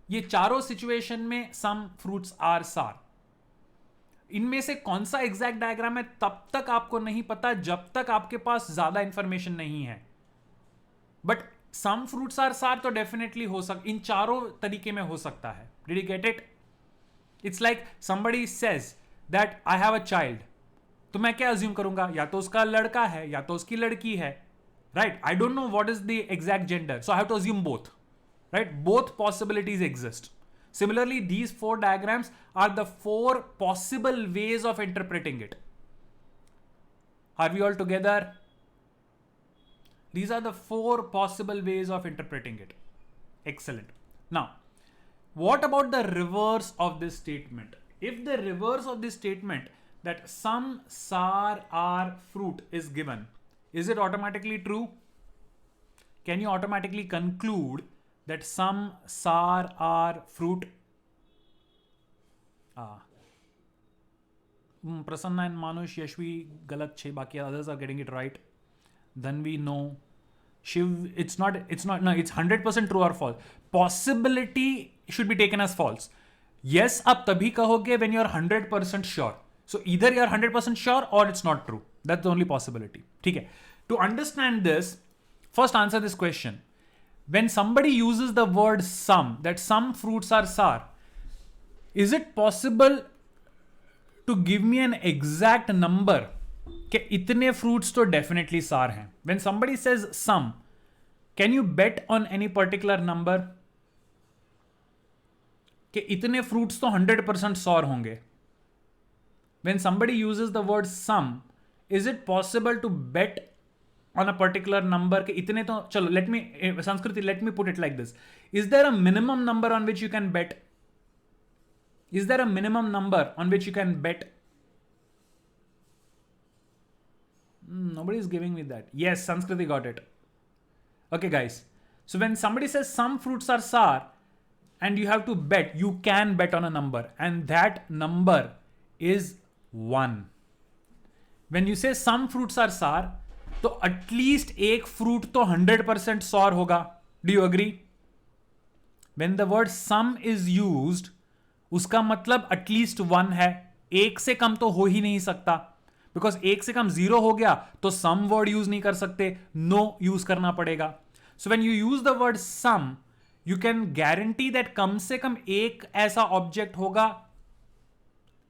ये चारों सिचुएशन में सम फ्रूट्स आर सार. इनमें से कौन सा एग्जैक्ट डायग्राम है तब तक आपको नहीं पता जब तक आपके पास ज्यादा इंफॉर्मेशन नहीं है. बट सम फ्रूट्स आर सार तो डेफिनेटली हो सकता, इन चारों तरीके में हो सकता है. Did you get it? It's like somebody says that I have a child, तो मैं क्या अज्यूम करूंगा? या तो उसका लड़का है या तो उसकी लड़की है, right? I don't know what is the exact gender, so I have to assume both, right? Both possibilities exist. Similarly, these four diagrams are the four possible ways of interpreting it. Are we all together? These are the four possible ways of interpreting it. Excellent. Now, what about the reverse of this statement? If the reverse of this statement, that some sour are fruit, is given, is it automatically true? Can you automatically conclude that some sour are fruit? Prasanna and Manush, Yashvi galat chhe, baki others are getting it right. Dhanvi, no. Shiv, it's not, no, it's 100% true or false. Possibility should be taken as false. Yes, आप तभी कहोगे when you're 100% sure. So either you're 100% sure or it's not true. That's the only possibility. ठीक है? To understand this, first answer this question. When somebody uses the word some, that some fruits are sour, is it possible to give me an exact number कि इतने fruits तो definitely sour हैं? When somebody says some, can you bet on any particular number कि इतने fruits तो 100% sour होंगे? When somebody uses the word some, is it possible to bet on a particular number कि इतने तो, चलो, let me, Sanskriti, let me put it like this. Is there a minimum number on which you can bet? Is there a minimum number on which you can bet? Nobody is giving me that. Yes, Sanskriti got it. Okay, guys. So when somebody says some fruits are sour and you have to bet, you can bet on a number, and that number is 1. When you say some fruits are sour, तो at least एक fruit तो 100% sorry होगा. Do you agree? When the word some is used, उसका मतलब at least 1 है. एक से कम तो हो ही नहीं सकता, बिकॉज एक से कम 0 हो गया तो सम वर्ड यूज नहीं कर सकते, नो यूज करना पड़ेगा. So when you use the word some, you can guarantee that कम से कम एक ऐसा ऑब्जेक्ट होगा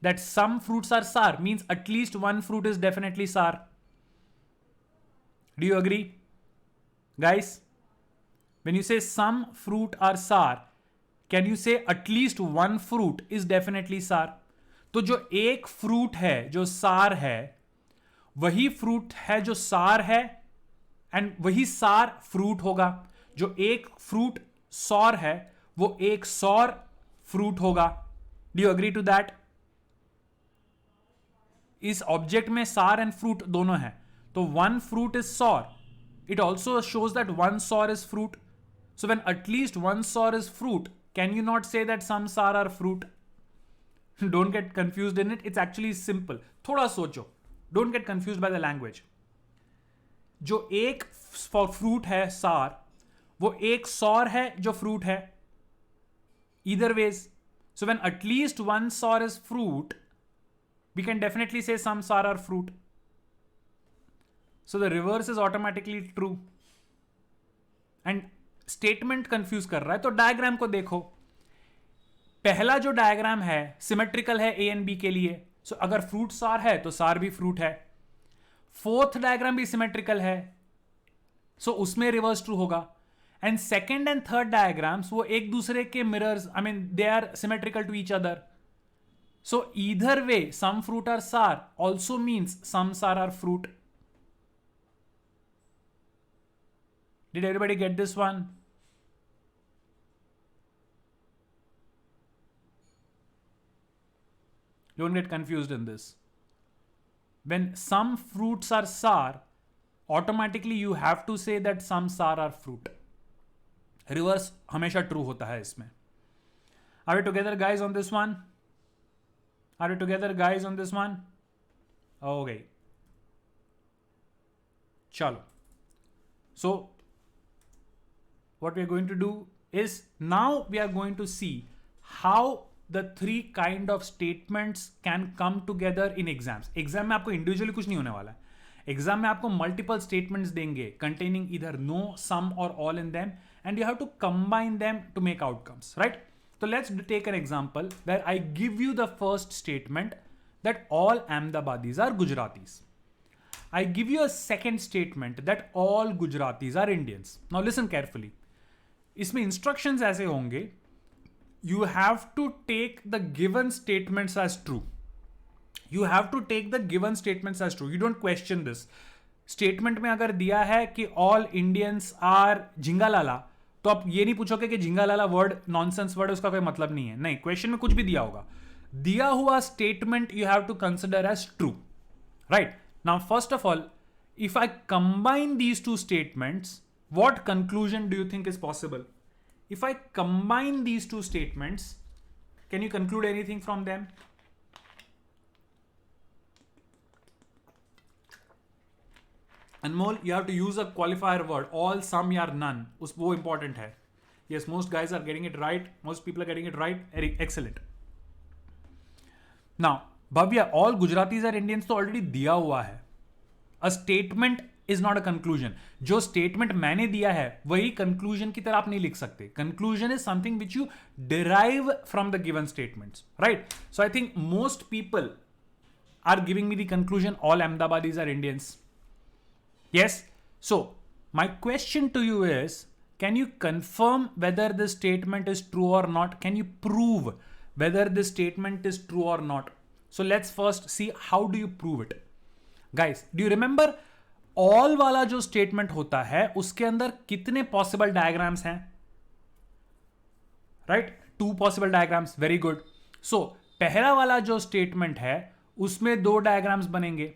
that some fruits are sour, means at least 1 fruit is definitely sour. Do you agree? Guys, when you say some fruit are sour, can you say at least 1 fruit is definitely sour? तो जो एक fruit है जो सार है, वही fruit है जो सार है, एंड वही सार फ्रूट होगा. जो एक फ्रूट सॉर है, वो एक सॉर फ्रूट होगा. Do you agree to that? इस ऑब्जेक्ट में सार एंड फ्रूट दोनों है. So 1 fruit is sour. It also shows that 1 sour is fruit. So when at least 1 sour is fruit, can you not say that some sour are fruit? Don't get confused in it. It's actually simple. थोड़ा सोचो. Don't get confused by the language. जो एक fruit है sour, वो एक sour है जो fruit है. Either ways. So when at least 1 sour is fruit, we can definitely say some sour are fruit. So the reverse is automatically true. And statement confuse कर रहा है, तो डायग्राम को देखो. पहला जो डायग्राम है सिमेट्रिकल है ए एंड बी के लिए, सो अगर फ्रूट सार है तो सार भी फ्रूट है. फोर्थ डायग्राम भी सिमेट्रिकल है, सो उसमें रिवर्स ट्रू होगा. And second and third diagrams वो एक दूसरे के mirrors, I mean they are symmetrical to each other. So either way some fruit are sour also means some sour are fruit. Did everybody get this one? Don't get confused in this. when some fruits are sour, automatically you have to say that some sour are fruit. Reverse हमेशा true होता है इसमें. Are we together guys on this one? Are we together guys on this one? Okay. Chalo. So what we are going to do is now we are going to see how the three kind of statements can come together in exams. Exam में आपको individually कुछ नहीं होने वाला है. Exam में आपको multiple statements देंगे containing either no, some or all in them, and you have to combine them to make outcomes, right? So let's take an example where I give you the first statement that all Ahmedabadis are Gujaratis. I give you a second statement that all Gujaratis are Indians. Now listen carefully. इसमें instructions ऐसे होंगे. You have to take the given statements as true. You have to take the given statements as true. You don't question this. Statement में अगर दिया है कि all Indians are झिंगालाला, तो आप ये नहीं पूछोगे कि झिंगालाला वर्ड नॉनसेंस वर्ड है, उसका कोई मतलब नहीं है. नहीं, क्वेश्चन में कुछ भी दिया होगा. दिया हुआ statement you have to consider as true. Right? Now, first of all, if I combine these two statements, what conclusion do you think is possible? If I combine these two statements, can you conclude anything from them? Anmol, you have to use a qualifier word. All, some, or none. वो important है. Yes, most guys are getting it right. Most people are getting it right. Excellent. Now, Bhavya, all Gujaratis are Indians तो already दिया हुआ है. A statement is not a conclusion. जो statement मैंने दिया है वही conclusion की तरह आप नहीं लिख सकते. Conclusion is something which you derive from the given statements, right? So I think most people are giving me the conclusion all Ahmedabadis are Indians. Yes. So my question to you is, can you confirm whether this statement is true or not? Can you prove whether this statement is true or not? So let's first see how do you prove it. Guys, do you remember all वाला जो statement होता है उसके अंदर कितने possible diagrams हैं? Right? 2 possible diagrams. Very good. So पहला वाला जो statement है उसमें 2 diagrams बनेंगे.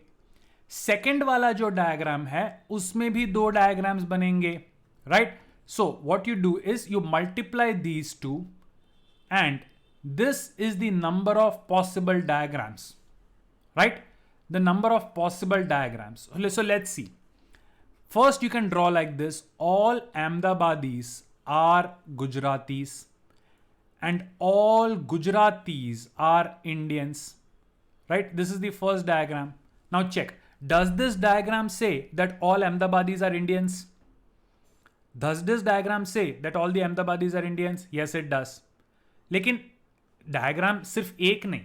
Second वाला जो diagram है उसमें भी 2 diagrams बनेंगे. Right? So what you do is you multiply these two and this is the number of possible diagrams. Right? The number of possible diagrams. So let's see. First, you can draw like this. All Ahmedabadis are Gujaratis and all Gujaratis are Indians. Right? This is the first diagram. Now check. Does this diagram say that all Ahmedabadis are Indians? Does this diagram say that all the Ahmedabadis are Indians? Yes, it does. लेकिन diagram सिर्फ एक नहीं,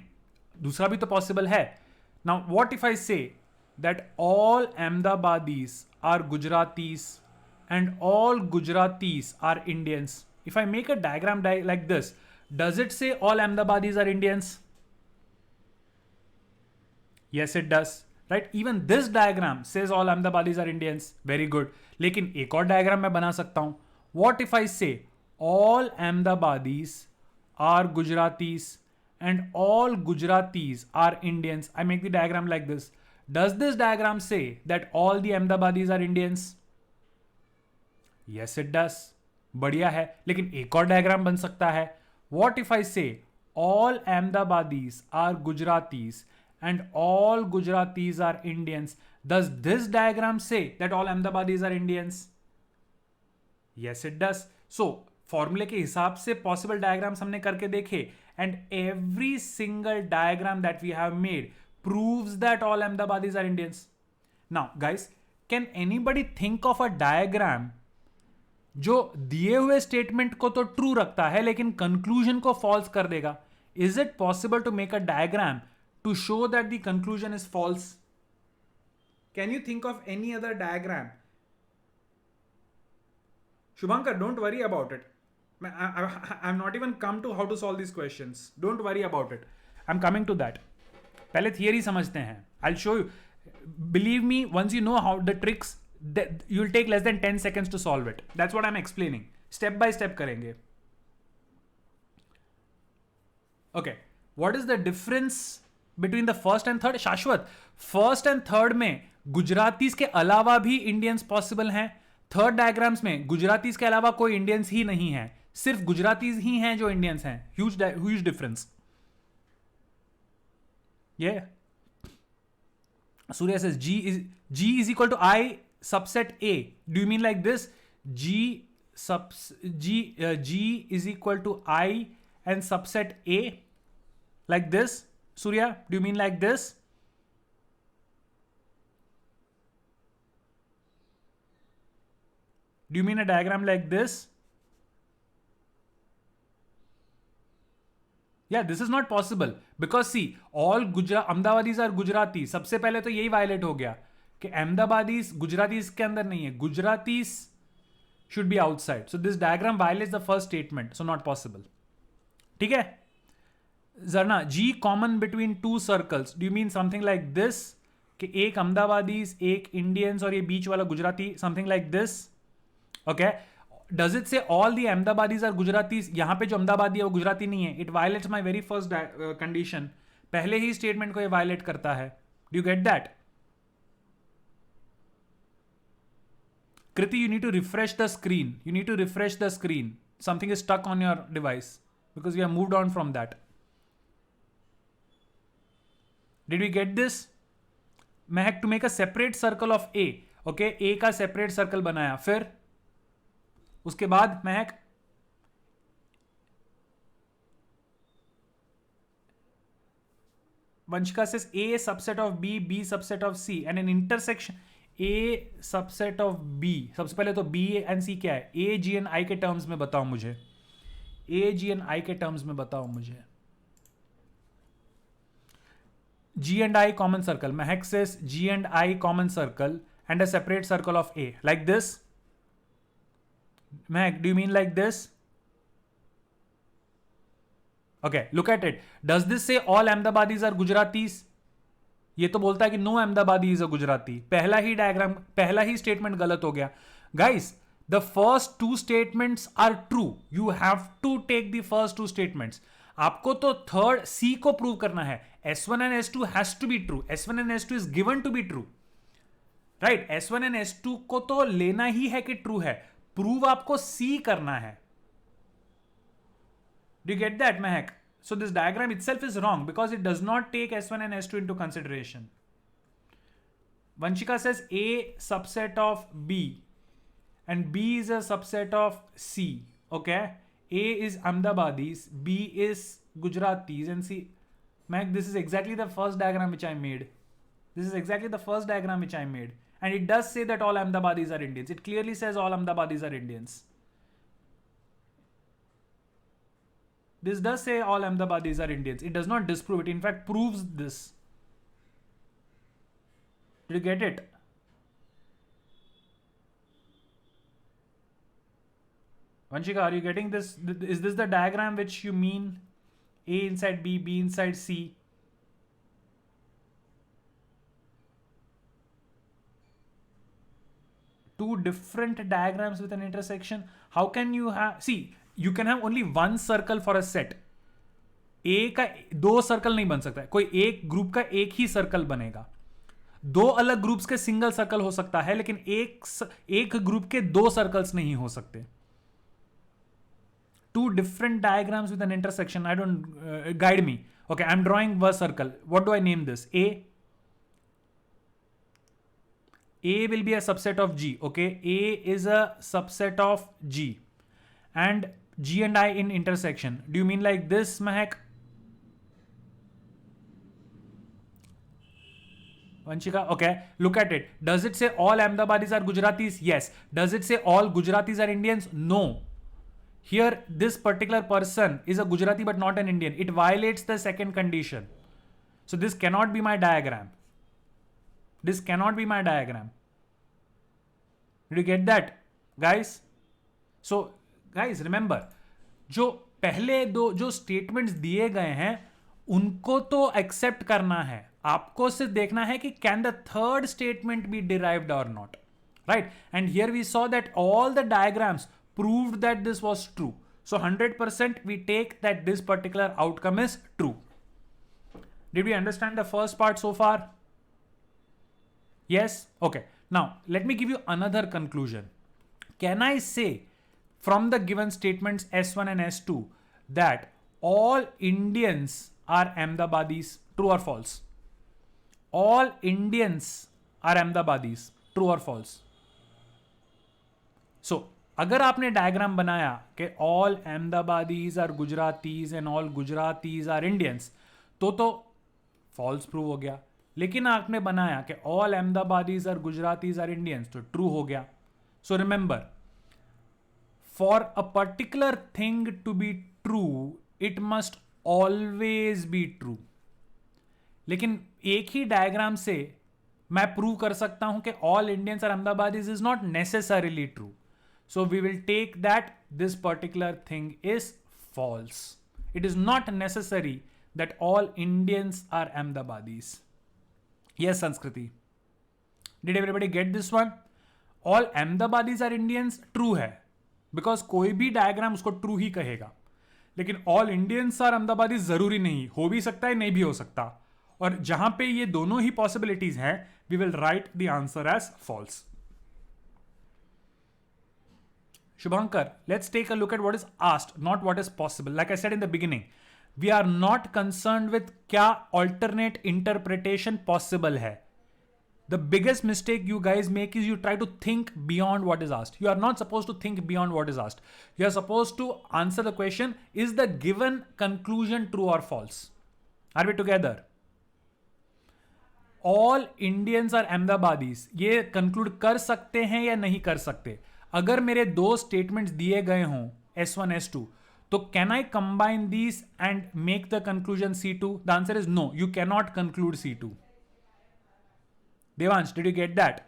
दूसरा भी तो possible है. Now, what if I say that all Ahmedabadis are Gujaratis and all Gujaratis are Indians? If I make a diagram like this, does it say all Ahmedabadis are Indians? Yes, it does. Right? Even this diagram says all Ahmedabadis are Indians. Very good. लेकिन एक और diagram मैं बना सकता हूँ. What if I say all Ahmedabadis are Gujaratis and all Gujaratis are Indians? I make the diagram like this. Does this diagram say that all the Ahmedabadis are Indians? Yes, it does. बढ़िया है. लेकिन एक और diagram बन सकता है. What if I say all Ahmedabadis are Gujaratis and all Gujaratis are Indians? Does this diagram say that all Ahmedabadis are Indians? Yes, it does. So फॉर्मूले के हिसाब से पॉसिबल डायग्राम्स हमने करके देखे and every single diagram that we have made proves that all Ahmedabadis are Indians. Now guys, can anybody think of a diagram जो दिए हुए स्टेटमेंट को तो ट्रू रखता है लेकिन कंक्लूजन को फॉल्स कर देगा? Is it possible to make a diagram to show that the conclusion is false? Can you think of any other diagram? Shubhankar, don't worry about it. I'm not even come to how to solve these questions. Don't worry about it. I'm coming to that. पहले theory समझते हैं. I'll show you. Believe me, once you know how the tricks, you'll take less than 10 seconds to solve it. That's what I'm explaining. Step by step करेंगे. Okay. What is the difference between the first and third? शाश्वत, first and third में Gujaratis के अलावा भी Indians possible हैं. Third diagrams में Gujaratis के अलावा कोई इंडियंस ही नहीं है, सिर्फ गुजरातीज ही हैं जो इंडियंस हैं. Huge difference. ये Surya says G is equal to I subset A. Do you mean like this? G is equal to I and subset A, like this? Surya, do you mean like this? Do you mean a diagram like this? Yeah, this is not possible because see, all Ahmedabadis are Gujarati. सबसे पहले तो यही violet हो गया कि Ahmedabadis Gujaratis के अंदर नहीं है. Gujaratis should be outside. So this diagram violates the first statement. So not possible. ठीक है? Zarna, G common between two circles. Do you mean something like this? कि एक Ahmedabadis, एक Indians और ये बीच वाला Gujarati, something like this? Okay. Does it say all the Ahmedabadis are Gujaratis? यहाँ पे जो अहमदाबादी है वो गुजराती नहीं है. It violates my very first condition. पहले ही स्टेटमेंट को ये वायलेट करता है. Do you get that? Kriti, you need to refresh the screen. You need to refresh the screen. Something is stuck on your device because we have moved on from that. Did we get this? Mehak, to make a separate circle of A. Okay, A का separate circle बनाया. फिर उसके बाद महक Vanshika says A subset of B, B subset of C and an intersection A subset of B. सबसे पहले तो B and C क्या है? A, G and I के टर्म्स में बताओ मुझे. A, G and I के टर्म्स में बताओ मुझे. G and I common circle. Mahek says G and I common circle and a separate circle of A. Like this? Mahek, do you mean like this? Okay, look at it. Does this say all Ahmedabadis are Gujaratis? ये तो बोलता है कि no Ahmedabadi is a Gujarati. पहला ही diagram, पहला ही statement गलत हो गया. Guys, the first two statements are true. You have to take the first two statements. आपको तो थर्ड सी को प्रूव करना है. S1 and S2 has to be true. S1 and S2 is given to be true. Right? S1 and S2 को तो लेना ही है कि ट्रू है. प्रूव आपको सी करना है. Do you get that, Mehak? So this diagram itself is wrong because it does not take S1 and S2 into consideration. Vanshika says A subset of B and B is a subset of C. Okay? A is Ahmedabadis, B is Gujaratis and C. Mehak, this is exactly the first diagram which I made. This is exactly the first diagram which I made. And it does say that all Ahmedabadis are Indians. It clearly says all Ahmedabadis are Indians. This does say all Ahmedabadis are Indians. It does not disprove it. In fact, proves this. Did you get it? Vanshika, are you getting this? Is this the diagram which you mean? A inside B, B inside C. Two different diagrams with an intersection. How can you have... See, you can have only one circle for a set. A का दो circle नहीं बन सकता है. कोई एक group का एक ही सर्कल बनेगा. दो अलग ग्रुप्स के सिंगल सर्कल हो सकता है, लेकिन एक ग्रुप के दो सर्कल्स नहीं हो सकते. Two different diagrams with an intersection. I don't... guide me. Okay, I'm drawing one circle. What do I name this? A. A will be a subset of G. Okay, A is a subset of G. And G and I in intersection. Do you mean like this, Mahek? Vanshika, okay. Look at it. Does it say all Ahmedabadis are Gujaratis? Yes. Does it say all Gujaratis are Indians? No. Here, this particular person is a Gujarati but not an Indian. It violates the second condition. So this cannot be my diagram. This cannot be my diagram. Did you get that, guys? So, guys, remember, जो पहले दो जो statements दिए गए हैं उनको तो accept करना है. आपको सिर्फ देखना है कि can the third statement be derived or not. Right? And here we saw that all the diagrams proved that this was true. So 100% we take that this particular outcome is true. Did we understand the first part so far? Yes? Okay. Now, let me give you another conclusion. Can I say from the given statements S1 and S2 that all Indians are Ahmedabadis? True or false? All Indians are Ahmedabadis. True or false? So, अगर आपने diagram बनाया कि all Ahmedabadis are Gujaratis and all Gujaratis are Indians, तो false prove हो गया. लेकिन आपने बनाया कि all Ahmedabadis are Gujaratis are Indians, तो ट्रू हो गया. So remember, for a particular thing to be true it must always be true. लेकिन एक ही डायग्राम से मैं प्रूव कर सकता हूं कि all Indians are Ahmedabadis is not necessarily true. So we will take that this particular thing is false. It is not necessary that all Indians are Ahmedabadis. Yes, Sanskriti. Did everybody get this one? All Ahmedabadis are Indians. True है, because कोई भी diagram उसको true ही कहेगा. लेकिन all Indians are Ahmedabadi जरूरी नहीं, हो भी सकता है, नहीं भी हो सकता. और जहां पे ये दोनों ही पॉसिबिलिटीज हैं, we will write the answer as false. Shubhankar, let's take a look at what is asked, not what is possible. Like I said in the beginning, we are not concerned with क्या alternate interpretation possible है. The biggest mistake you guys make is you try to think beyond what is asked. You are not supposed to think beyond what is asked. You are supposed to answer the question, is the given conclusion true or false? Are we together? All Indians are Ahmedabadis. ये conclude कर सकते हैं या नहीं कर सकते? अगर मेरे दो स्टेटमेंट्स दिए गए हों S1 S2, तो can I combine these and make the conclusion C2? The answer is no, you can not conclude C2. Devansh, did you get that?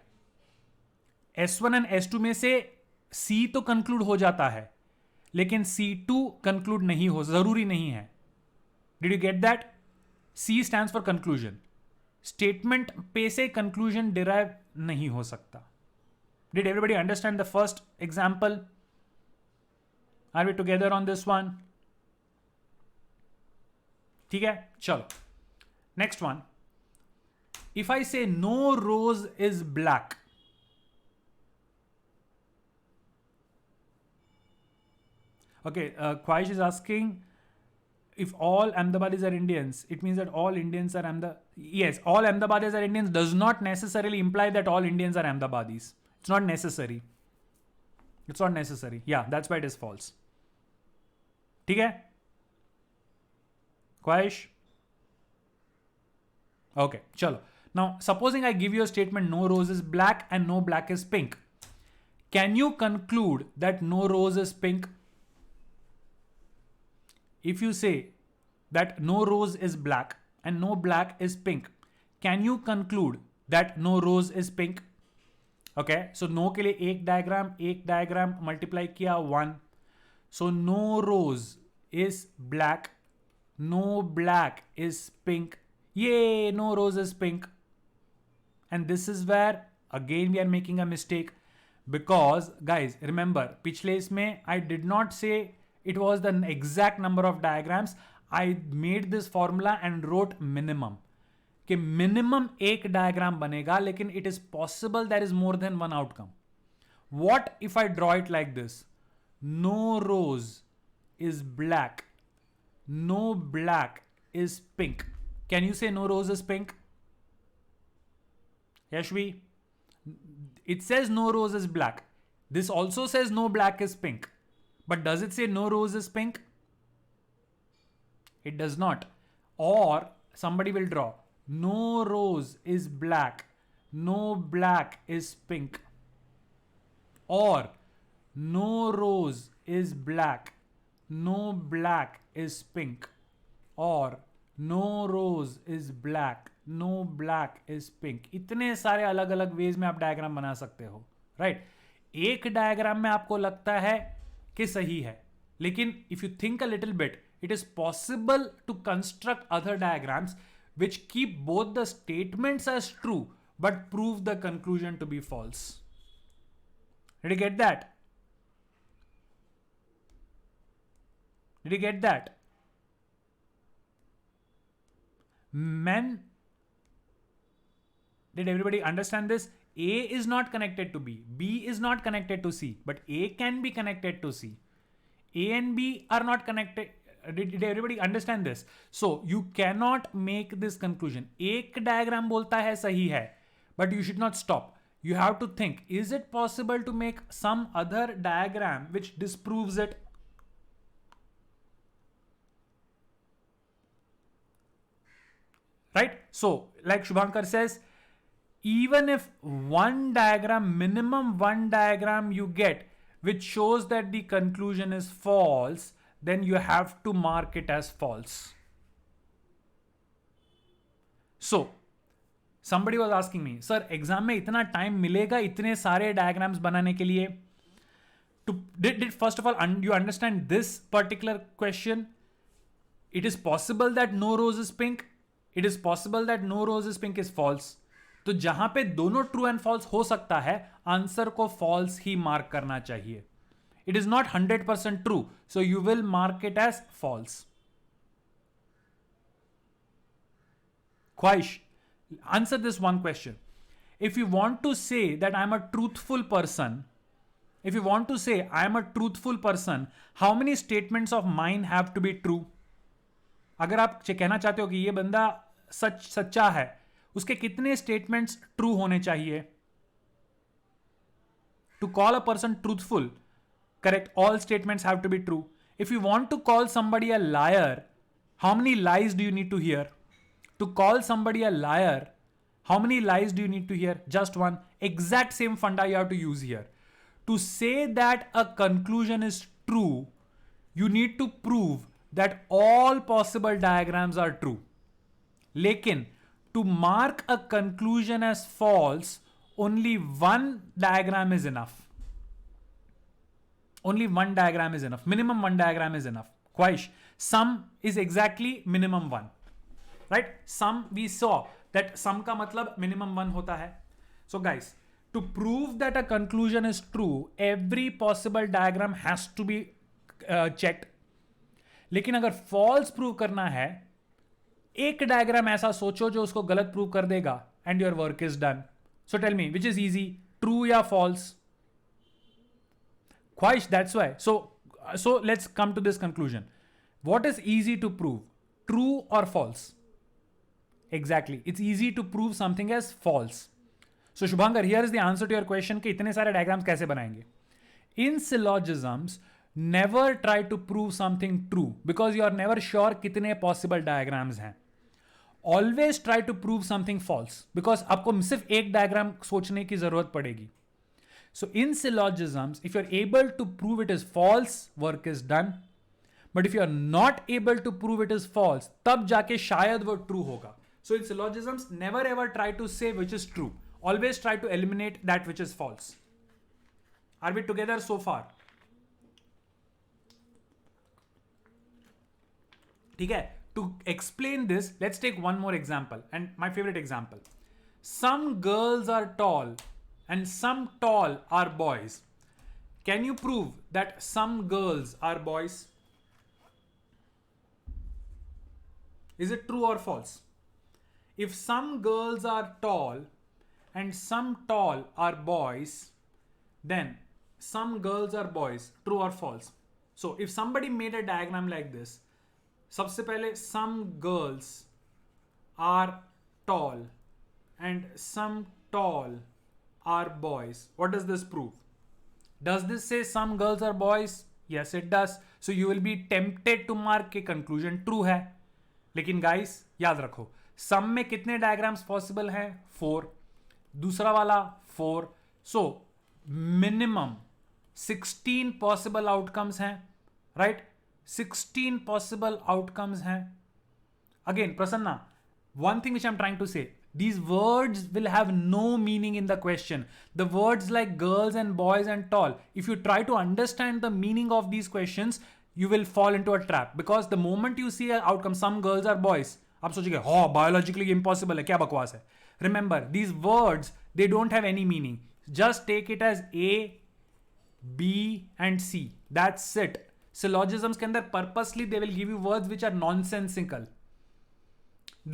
S1 and S2 में से C तो कंक्लूड हो जाता है, लेकिन C2 कंक्लूड नहीं हो, जरूरी नहीं है. Did you get that? C stands for conclusion. Statement पे से कंक्लूजन डिराइव नहीं हो सकता. Did everybody understand the first example? Are we together on this one? ठीक है, चलो. Next one. If I say no rose is black, okay, Khwahish is asking if all Ahmedabadis are Indians, it means that all Indians are Yes, all Ahmedabadis are Indians does not necessarily imply that all Indians are Ahmedabadis. It's not necessary. It's not necessary. Yeah, that's why it is false. ठीक है? Khwahish? Okay, chalo. Now, supposing I give you a statement, no rose is black and no black is pink. Can you conclude that no rose is pink? If you say that no rose is black and no black is pink, can you conclude that no rose is pink? Okay, so no के लिए एक diagram multiply किया 1. So no rose is black, no black is pink. ये no rose is pink. And this is where again we are making a mistake, because guys remember, पिछले इसमें I did not say it was the exact number of diagrams. I made this formula and wrote minimum, कि minimum एक diagram बनेगा, लेकिन it is possible there is more than one outcome. What if I draw it like this? No rose is black, no black is pink. Can you say no rose is pink? Yashvi, it says no rose is black. This also says no black is pink, but does it say no rose is pink? It does not. Or somebody will draw no rose is black, no black is pink. Or no rose is black, no black is pink. Or no rose is black, no black is pink. इतने सारे अलग अलग veg में आप diagram बना सकते हो, right? एक डायग्राम में आपको लगता है कि सही है, लेकिन if you think a little bit, it is possible to construct other diagrams which keep both the statements as true but prove the conclusion to be false. Did you get that? Did you get that? Men, did everybody understand this? A is not connected to B. B is not connected to C. But A can be connected to C. A and B are not connected. Did everybody understand this? So you cannot make this conclusion. एक diagram बोलता है सही है, but you should not stop. You have to think, is it possible to make some other diagram which disproves it? Right? So, like Shubhankar says, even if one diagram, minimum one diagram you get, which shows that the conclusion is false, then you have to mark it as false. So, somebody was asking me, sir, exam में इतना time मिलेगा इतने सारे diagrams बनाने के लिए? Did first of all, you understand this particular question? It is possible that no rose is pink. It is possible that no rose is pink is false. तो जहां पे दोनों ट्रू एंड फॉल्स हो सकता है, आंसर को false ही mark करना चाहिए. It is not 100% true, so you will mark it as false. Khwahish, answer this one question. If you want to say that I am a truthful person, how many statements of mine have to be true? अगर आप कहना चाहते हो कि ये बंदा सच्चा है, उसके कितने स्टेटमेंट्स ट्रू होने चाहिए? To call a person truthful, correct, all statements have to be true. If you want to call somebody a liar, how many lies do you need to hear? To call somebody a liar, how many lies do you need to hear? Just one. Exact same funda you have to use here. To say that a conclusion is true, you need to prove that all possible diagrams are true. Lekin, to mark a conclusion as false, only one diagram is enough. Only one diagram is enough. Minimum one diagram is enough. Khwahish, sum is exactly minimum one. Right? Sum, we saw that sum का मतलब minimum one होता है. So guys, to prove that a conclusion is true, every possible diagram has to be checked. लेकिन अगर false prove करना है, एक diagram ऐसा सोचो जो उसको गलत prove कर देगा, and your work is done. So tell me, which is easy, true या false? Khwahish, that's why. So let's come to this conclusion. What is easy to prove? True or false? Exactly. It's easy to prove something as false. So Shubhankar, here is the answer to your question कि इतने सारे diagrams कैसे बनाएंगे? In syllogisms, never try to prove something true because you are never sure कितने possible diagrams हैं. Always try to prove something false because आपको सिर्फ एक diagram सोचने की जरूरत पड़ेगी. So in syllogisms, if you're able to prove it is false, work is done. But if you are not able to prove it is false, तब जाके शायद वो true होगा. So in syllogisms, never ever try to say which is true. Always try to eliminate that which is false. Are we together so far? ठीक है? To explain this, let's take one more example. And my favorite example. Some girls are tall and some tall are boys. Can you prove that some girls are boys? Is it true or false? If some girls are tall and some tall are boys, then some girls are boys. True or false? So if somebody made a diagram like this, सबसे पहले some girls are tall and some tall are boys. What does this prove? Does this say some girls are boys? Yes, it does. So you will be tempted to mark के conclusion true है. लेकिन guys, याद रखो, सम में कितने diagrams possible हैं? 4. दूसरा वाला 4. सो मिनिमम 16 पॉसिबल आउटकम्स हैं, राइट? 16 पॉसिबल आउटकम्स हैं. Again Prasanna, one thing which I'm trying to say, these words will have no meaning in the question. The words like girls and boys and tall, if you try to understand the meaning of these questions, you will fall into a trap because the moment you see an outcome, some girls are boys, आप सोचेंगे हो biologically impossible है, क्या बकवास है. Remember, these words they don't have any meaning. Just take it as A, B and C, that's it. Syllogisms के अंदर purposely they will give you words which are nonsensical.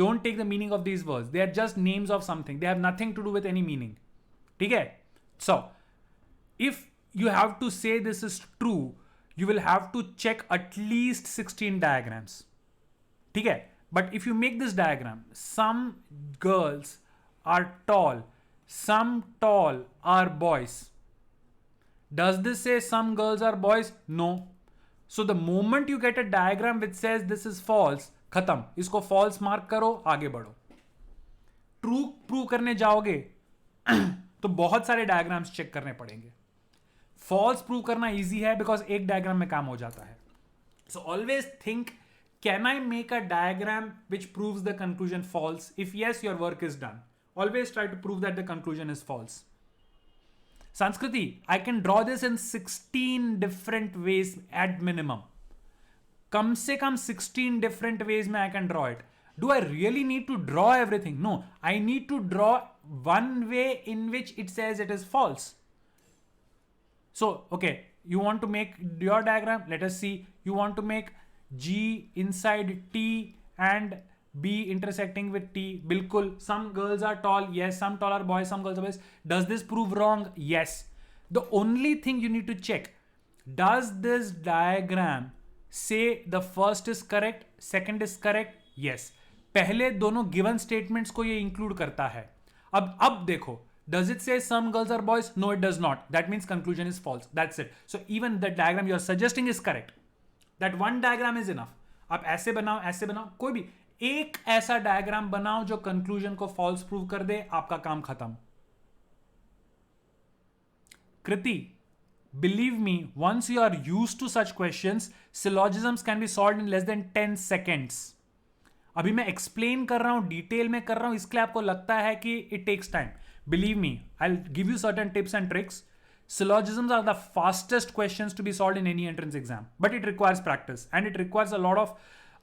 Don't take the meaning of these words. They are just names of something. They have nothing to do with any meaning. ठीक है? So, if you have to say this is true, you will have to check at least 16 diagrams. ठीक है? But if you make this diagram, some girls are tall, some tall are boys. Does this say some girls are boys? No. So the moment you get a diagram which says this is false, खत्म, इसको false mark करो, आगे बढ़ो. True prove करने जाओगे तो बहुत सारे डायग्राम्स चेक करने पड़ेंगे. फॉल्स प्रूव करना इजी है बिकॉज एक डायग्राम में काम हो जाता है. So always think, can I make a diagram which proves the conclusion false? If yes, your work is done. Always try to prove that the conclusion is false. Sanskriti, I can draw this in 16 different ways at minimum. कम से कम 16 different ways में I can draw it. Do I really need to draw everything? No, I need to draw one way in which it says it is false. So, okay, you want to make your diagram. Let us see. You want to make G inside T and B intersecting with T. Bilkul. Some girls are tall. Yes. Some tall are boys. Some girls are boys. Does this prove wrong? Yes. The only thing you need to check, does this diagram say the first is correct, second is correct? Yes. पहले दोनों given statements को ये include करता है. अब देखो, does it say some girls are boys? No, it does not. That means conclusion is false. That's it. So even the diagram you are suggesting is correct. That one diagram is enough. आप ऐसे बनाओ, कोई भी एक ऐसा diagram बनाओ जो conclusion को फॉल्स प्रूव कर दे, आपका काम खत्म. कृति, believe me, once you are used to such questions, syllogisms can be solved in less than 10 seconds. अभी मैं एक्सप्लेन कर रहा हूं, डिटेल में कर रहा हूं, इसके लिए आपको लगता है कि it takes time. Believe me, I will give you certain tips and tricks. Syllogisms are the fastest questions to be solved in any entrance exam, but it requires practice and it requires a lot of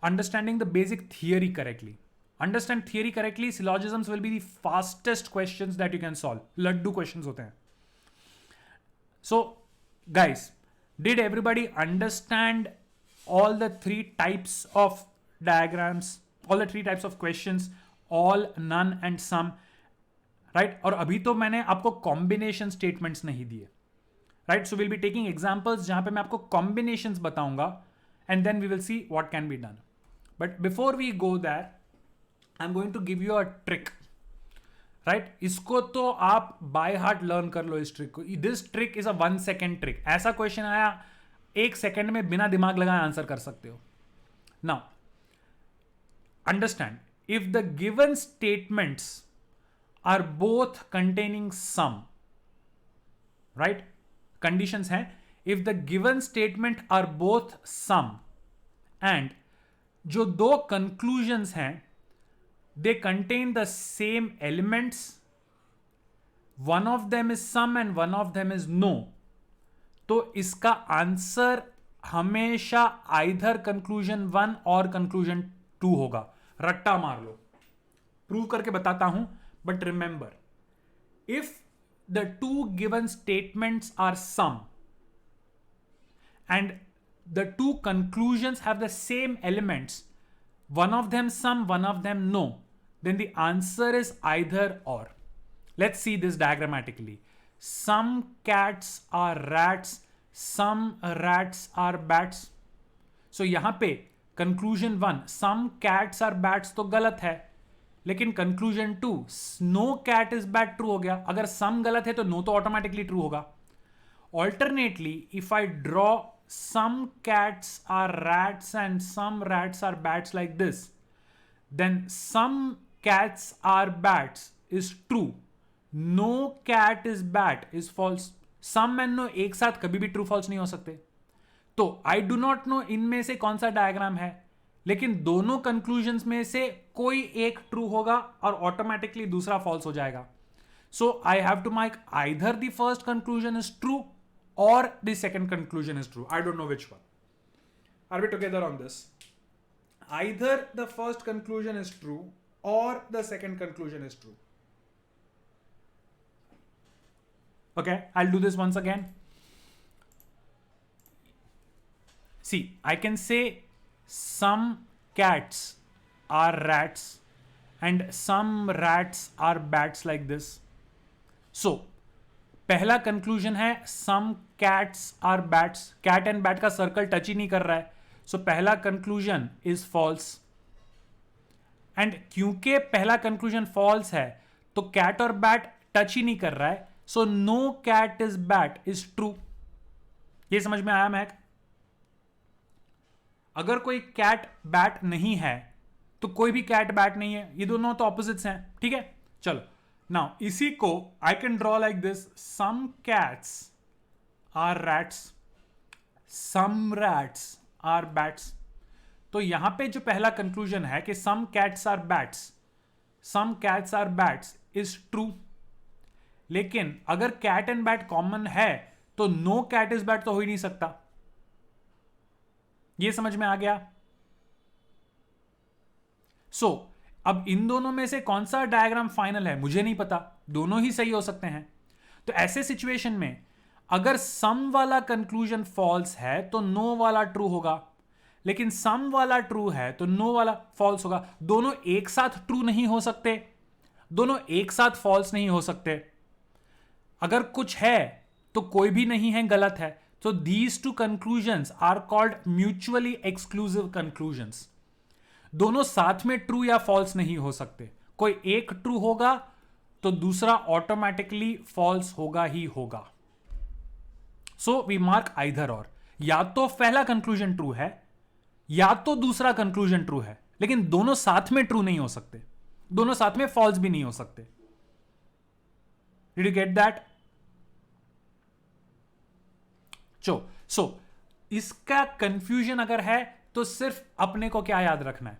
understanding the basic theory correctly. Understand theory correctly, syllogisms will be the fastest questions that you can solve. Laddu questions होते हैं. So, guys, did everybody understand all the three types of diagrams? All the three types of questions, all, none and some, right? और अभी तो मैंने आपको combination statements नहीं दिए, right? So we'll be taking examples जहां पे मैं आपको कॉम्बिनेशंस बताऊंगा and then we will see what can be done. But before we go there, I'm going to give you a trick, right? इसको तो आप बाय हार्ट लर्न कर लो इस ट्रिक को. This trick is a 1 second trick. ऐसा question आया, 1 second में बिना दिमाग लगाए आंसर कर सकते हो. Now, understand, if the given statements are both containing some, right? Conditions हैं, if the given statement are both some and जो दो conclusions हैं, they contain the same elements, one of them is some and one of them is no, तो इसका answer हमेशा either conclusion 1 और conclusion 2 होगा. रट्टा मार लो, प्रूव करके बताता हूं. But remember, if the two given statements are some and the two conclusions have the same elements, one of them some, one of them no, then the answer is either or. Let's see this diagrammatically. Some cats are rats, some rats are bats. So यहां पे conclusion 1 some cats are bats तो गलत है, लेकिन conclusion 2 no cat is bat true हो गया. अगर some गलत है तो नो तो ऑटोमेटिकली ट्रू होगा. Alternately, if I draw some cats are rats and some rats are bats like this, then some cats are bats is true, no cat is bat is false. Some and no एक साथ कभी भी true false नहीं हो सकते. तो I do not know इनमें से कौन सा डायग्राम है, लेकिन दोनों कंक्लूजन्स में से कोई एक ट्रू होगा और ऑटोमेटिकली दूसरा फॉल्स हो जाएगा. So I have to make either the first conclusion is true or the second conclusion is true. I don't know which one. Are we together on this? Either the first conclusion is true or the second conclusion is true. Okay, I'll do this once again. See, I can say some cats are rats, and some rats are bats like this. So पहला conclusion है some cats are bats. cat and bat का circle touch ही नहीं कर रहा है, सो पहला conclusion is false. And क्योंकि पहला कंक्लूजन फॉल्स है तो कैट और बैट टच ही नहीं कर रहा है, so no cat is bat is true. ये समझ में आया मैक? अगर कोई कैट बैट नहीं है तो कोई भी कैट बैट नहीं है, ये दोनों तो ऑपोजिट्स हैं. ठीक है, चलो नाउ इसी को I can draw like this. Some cats are rats, some rats are bats. तो यहां पे जो पहला कंक्लूजन है कि some cats are bats, some cats are bats is true. लेकिन अगर कैट एंड बैट कॉमन है तो नो कैट इज बैट तो हो ही नहीं सकता. ये समझ में आ गया? सो अब इन दोनों में से कौन सा डायग्राम फाइनल है मुझे नहीं पता, दोनों ही सही हो सकते हैं. तो ऐसे सिचुएशन में अगर सम वाला कंक्लूजन फॉल्स है तो नो वाला ट्रू होगा, लेकिन सम वाला ट्रू है तो नो वाला फॉल्स होगा. दोनों एक साथ ट्रू नहीं हो सकते, दोनों एक साथ फॉल्स नहीं हो सकते. अगर कुछ है तो कोई भी नहीं है, गलत है. तो these two conclusions are called mutually exclusive conclusions. दोनों साथ में ट्रू या फॉल्स नहीं हो सकते. कोई एक ट्रू होगा तो दूसरा ऑटोमेटिकली फॉल्स होगा ही होगा. सो वी मार्क आइदर और. या तो पहला कंक्लूजन ट्रू है या तो दूसरा कंक्लूजन ट्रू है, लेकिन दोनों साथ में ट्रू नहीं हो सकते, दोनों साथ में फॉल्स भी नहीं हो सकते. Did you get that? So इसका कंफ्यूजन अगर है तो सिर्फ अपने को क्या याद रखना है?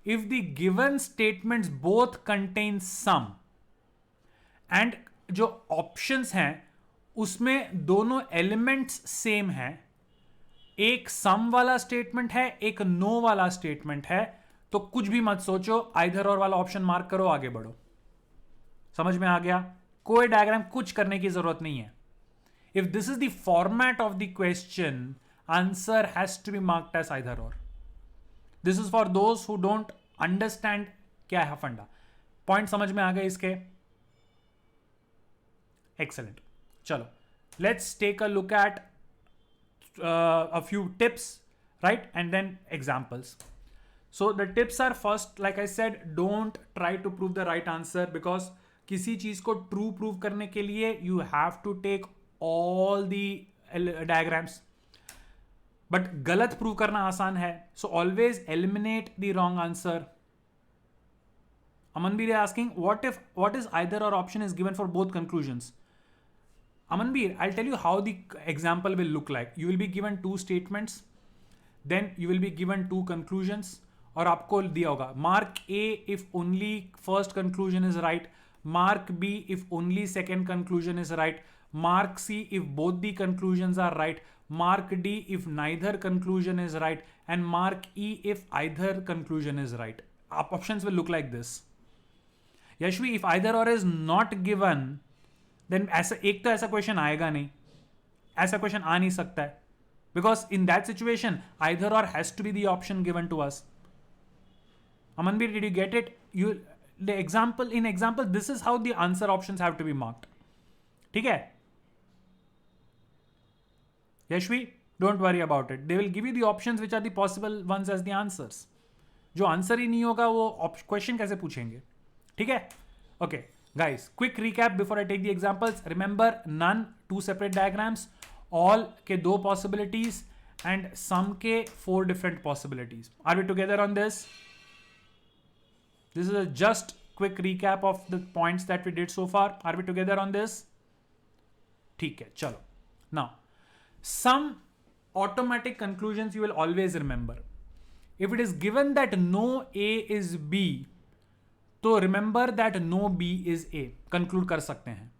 If the given statements both contain some and जो ऑप्शंस हैं उसमें दोनों एलिमेंट्स सेम हैं, एक सम वाला स्टेटमेंट है एक नो वाला स्टेटमेंट है, तो कुछ भी मत सोचो, आइदर और वाला ऑप्शन मार्क करो, आगे बढ़ो. समझ में आ गया? कोई डायग्राम कुछ करने की जरूरत नहीं है. If this is the format of the question, answer has to be marked as either or. This is for those who don't understand क्या है फंडा. पॉइंट समझ में आ गए इसके? एक्सेलेंट. चलो let's take a look at a few tips, right, and then examples. So the tips are, first like I said, don't try to prove the right answer, because किसी चीज को true prove करने के लिए you have to take all the diagrams, but गलत prove करना आसान है. So always eliminate the wrong answer. Amanbir is asking what is either or option is given for both conclusions. Amanbir, I'll tell you how the example will look like. You will be given two statements, then you will be given two conclusions, और आपको दिया होगा mark A if only first conclusion is right, mark B if only second conclusion is right, mark C if both the conclusions are right, mark D if neither conclusion is right, and mark E if either conclusion is right. Options will look like this. Yashvi, if either or is not given, then ऐसा एक तो ऐसा question आएगा नहीं, ऐसा question आ नहीं सकता है, because in that situation either or has to be the option given to us. Amanbir, did you get it? The example, in example, this is how the answer options have to be marked. ठीक है? Yashvi, don't worry about it. They will give you the options which are the possible ones as the answers. जो answer ही नहीं होगा वो question कैसे पूछेंगे? ठीक है? Okay. Guys, quick recap before I take the examples. Remember, none, two separate diagrams, all के दो possibilities, and some के four different possibilities. Are we together on this? This is a just quick recap of the points that we did so far. Are we together on this? ठीक है, चलो. Now, some automatic conclusions you will always remember. If it is given that no A is B, तो remember that no B is A conclude कर सकते हैं.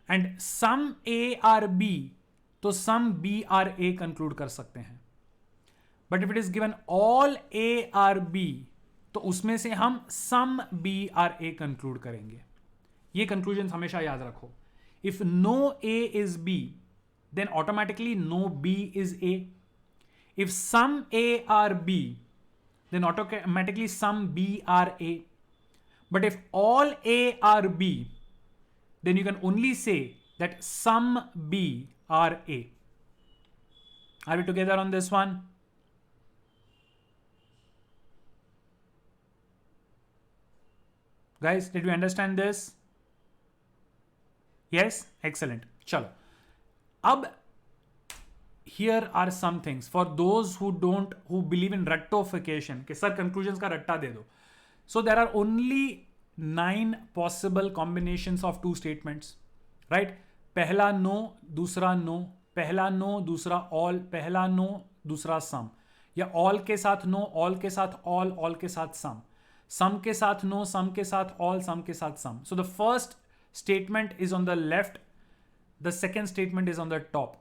And some A are B, तो some B are A conclude कर सकते हैं. But if it is given all A are B, तो उसमें से हम some B are A conclude करेंगे. ये कंक्लूजन हमेशा याद रखो. If no A is B, then automatically no B is A. If some A are B, then automatically some B are A. But if all A are B, then you can only say that some B are A. Are we together on this one? Guys, did you understand this? Yes? Excellent. Chalo. Ab, here are some things for those who believe in rectification. कि sir conclusions का रट्टा दे दो. So there are only 9 possible combinations of two statements, right? पहला no, दूसरा no, पहला no, दूसरा all, पहला no, दूसरा some, या all के साथ no, all के साथ all के साथ some के साथ no, some के साथ all, some के साथ some. So the first statement is on the left, the second statement is on the top.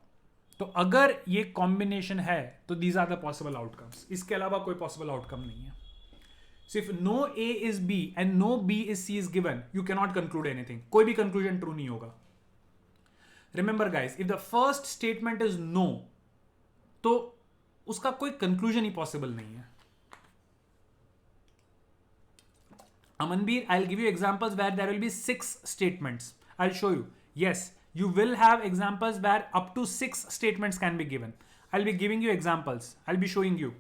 तो अगर ये कॉम्बिनेशन है तो these are the possible outcomes. इसके अलावा कोई possible outcome नहीं है. So if no A is B and no B is C is given, you cannot conclude anything. कोई भी conclusion true नहीं होगा. Remember guys, if the first statement is no, तो उसका कोई conclusion ही possible नहीं है. Amanbir, I'll give you examples where there will be 6 statements. I'll show you. Yes, you will have examples where up to 6 statements can be given. I'll be giving you examples. I'll be showing you.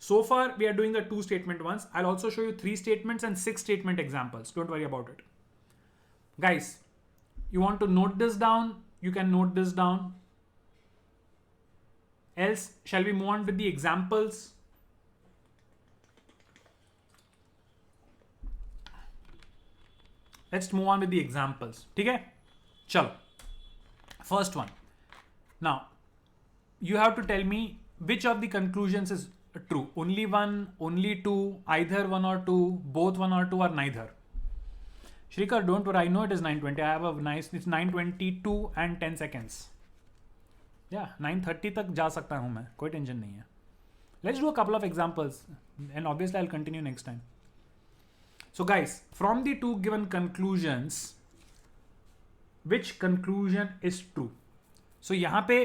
So far, we are doing the 2 statement ones. I'll also show you 3 statements and 6 statement examples. Don't worry about it. Guys, you want to note this down? You can note this down. Else, shall we move on with the examples? Let's move on with the examples. Okay? Chalo. First one. Now, you have to tell me which of the conclusions is true. Only one, only two, either one or two, both one or two, or neither. Shrikar, don't worry. I know it is 9:20. I have a nice, it's 9:22 and 10 seconds. Yeah, 9:30 तक जा सकता हूँ मैं. कोई tension नहीं है. Let's do a couple of examples. And obviously I'll continue next time. So guys, from the 2 given conclusions, which conclusion is true? So यहाँ पे,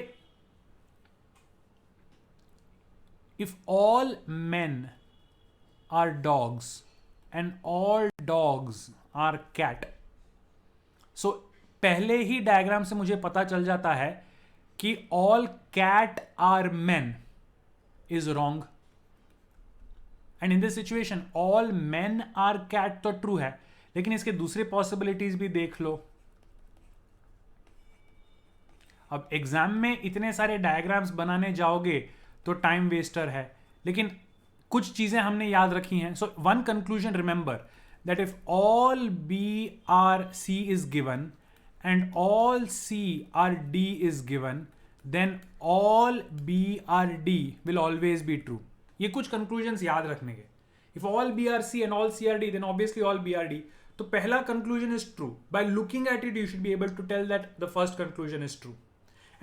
if all men are dogs and all dogs are cat, so पहले ही diagram से मुझे पता चल जाता है कि all cat are men is wrong. And in this situation, all men are cat तो true है, लेकिन इसके दूसरे possibilities भी देख लो. अब एग्जाम में इतने सारे डायग्राम्स बनाने जाओगे तो टाइम वेस्टर है, लेकिन कुछ चीजें हमने याद रखी हैं. So one conclusion, remember that if all B are C is given and all C are D is given, then all B are D will always be true. ये कुछ कंक्लूजन्स याद रखने के. If all B are C and all C are D, then obviously all B are D. तो पहला conclusion is true. By looking at it you should be able to tell that the first conclusion is true.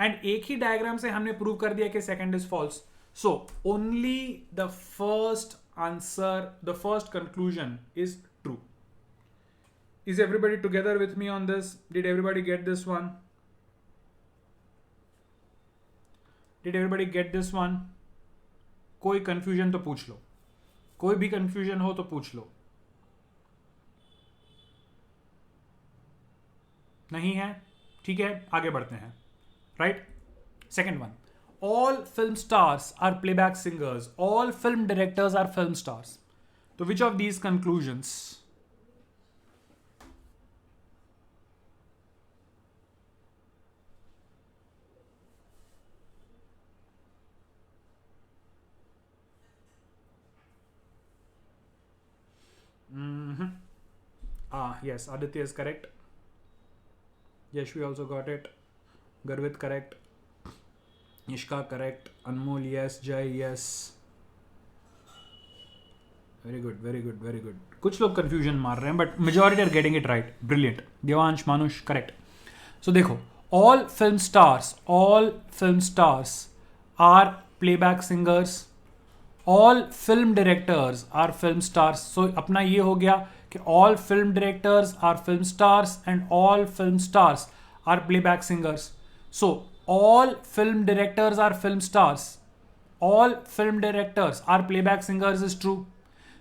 And एक ही diagram से हमने prove कर दिया कि second is false. So only the first answer, the first conclusion is true. Is everybody together with me on this? Did everybody get this one? Did everybody get this one? कोई confusion तो पूछ लो. कोई भी confusion हो तो पूछ लो. नहीं है? ठीक है, आगे बढ़ते हैं. Right? Second one. All film stars are playback singers. All film directors are film stars. So which of these conclusions? Yes, Aditya is correct. Yashvi also got it. Garvit correct. Ishka correct. Anmol yes. Jai yes. Very good, very good, very good. कुछ लोग confusion मार रहे हैं, but majority are getting it right. Brilliant. Devansh, Manush, correct. So देखो, all film stars are playback singers. All film directors are film stars. So अपना ये हो गया कि all film directors are film stars and all film stars are playback singers. So all film directors are film stars. All film directors are playback singers is true.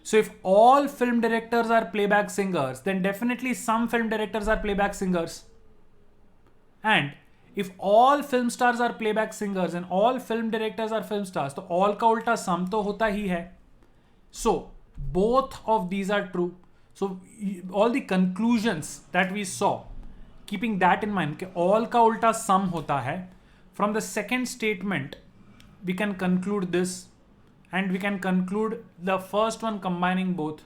So if all film directors are playback singers, then definitely some film directors are playback singers. And if all film stars are playback singers and all film directors are film stars, तो all का उल्टा sum तो होता ही है. So both of these are true. So all the conclusions that we saw, keeping that in mind, कि all का उल्टा sum होता है, from the second statement we can conclude this, and we can conclude the first one combining both.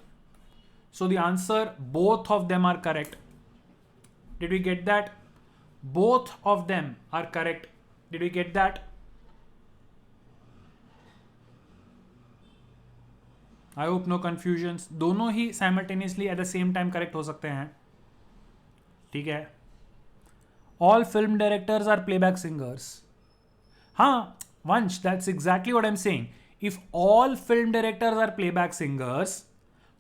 So the answer, both of them are correct. Did we get that? Both of them are correct. Did we get that? I hope no confusions. दोनों ही simultaneously at the same time correct हो सकते हैं. ठीक है. All film directors are playback singers. हाँ, Vansh, that's exactly what I'm saying. If all film directors are playback singers,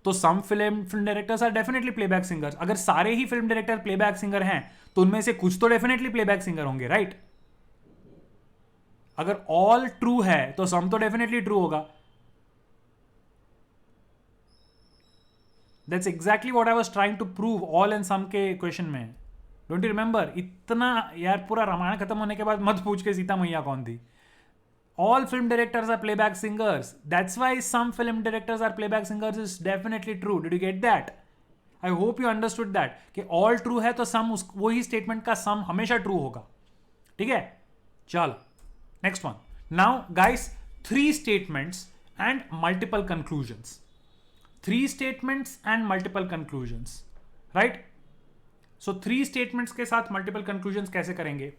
तो some film directors are definitely playback singers. अगर सारे ही film director playback singer हैं, तो उनमें से कुछ तो definitely playback singer होंगे, right? अगर all true है, तो some तो definitely true होगा. That's exactly what I was trying to prove all and some के question में. Don't you remember? इतना यार पूरा रामायण खत्म होने के बाद मत पूछ के सीता मैया कौन थी. All film directors are playback singers. That's why some film directors are playback singers is definitely true. Did you get that? I hope you understood that. कि all true है तो some वही statement का some हमेशा true होगा. ठीक है? चलो. Next one. Now guys, 3 statements and multiple conclusions. 3 statements and multiple conclusions. Right? So 3 statements के साथ multiple conclusions कैसे करेंगे?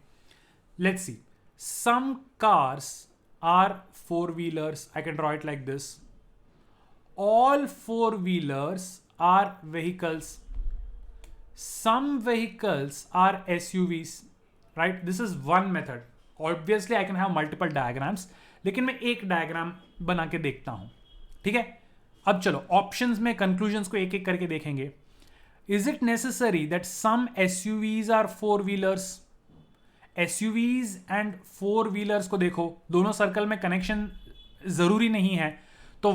Let's see. Some cars are 4-wheelers. I can draw it like this. All 4-wheelers are vehicles. Some vehicles are SUVs. Right? This is one method. Obviously I can have multiple diagrams, लेकिन मैं एक diagram बना के देखता हूं. ठीक है? अब चलो options में conclusions को एक एक करके देखेंगे. Is it necessary that some SUVs are 4-wheelers? SUVs and 4-wheelers को देखो, दोनों सर्कल में कनेक्शन जरूरी नहीं है, तो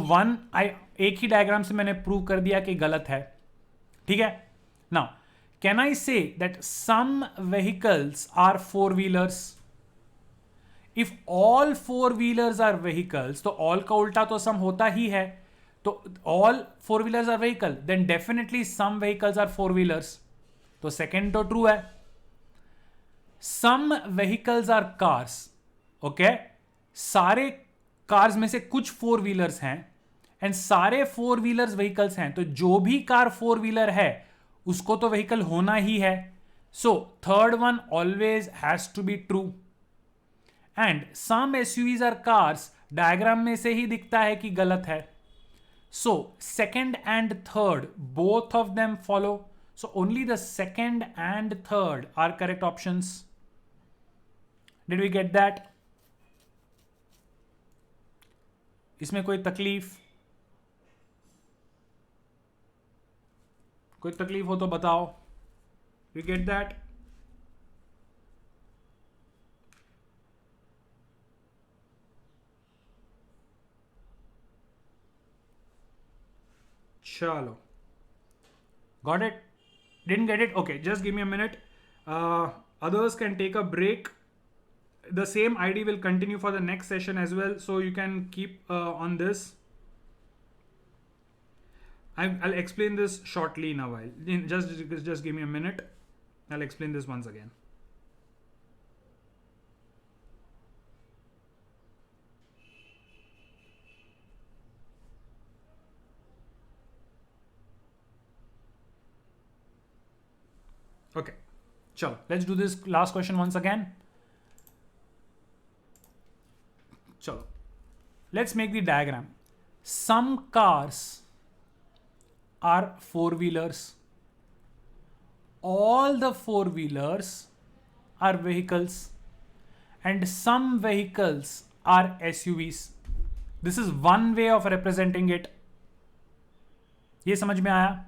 एक ही डायग्राम से मैंने प्रूव कर दिया कि गलत है. ठीक है. Now can I say that some vehicles are 4-wheelers? If all 4-wheelers are vehicles, तो ऑल का उल्टा तो सम होता ही है. तो all 4-wheelers are vehicle, then definitely some vehicles are 4-wheelers. तो सेकेंड तो ट्रू है. Some vehicles are cars. Okay? सारे कार्स में से कुछ 4-wheelers हैं एंड सारे 4-wheelers व्हीकल्स हैं, तो जो भी कार 4-wheeler है उसको तो व्हीकल होना ही है. So third one always has to be true. And some SUVs are cars diagram में से ही दिखता है कि गलत है. So second and third both of them follow. So only the second and third are correct options. Did we get that? इसमें कोई तकलीफ हो तो बताओ. We get that? चलो. Got it? Didn't get it? Okay, just give me a minute. Others can take a break. The same ID will continue for the next session as well, so you can keep on this. I'll explain this shortly in a while. Just give me a minute. I'll explain this once again. Okay, chalo, let's do this last question once again. Chalo, let's make the diagram. Some cars are 4-wheelers. All the 4-wheelers are vehicles and some vehicles are SUVs. This is one way of representing it. ये समझ में आया?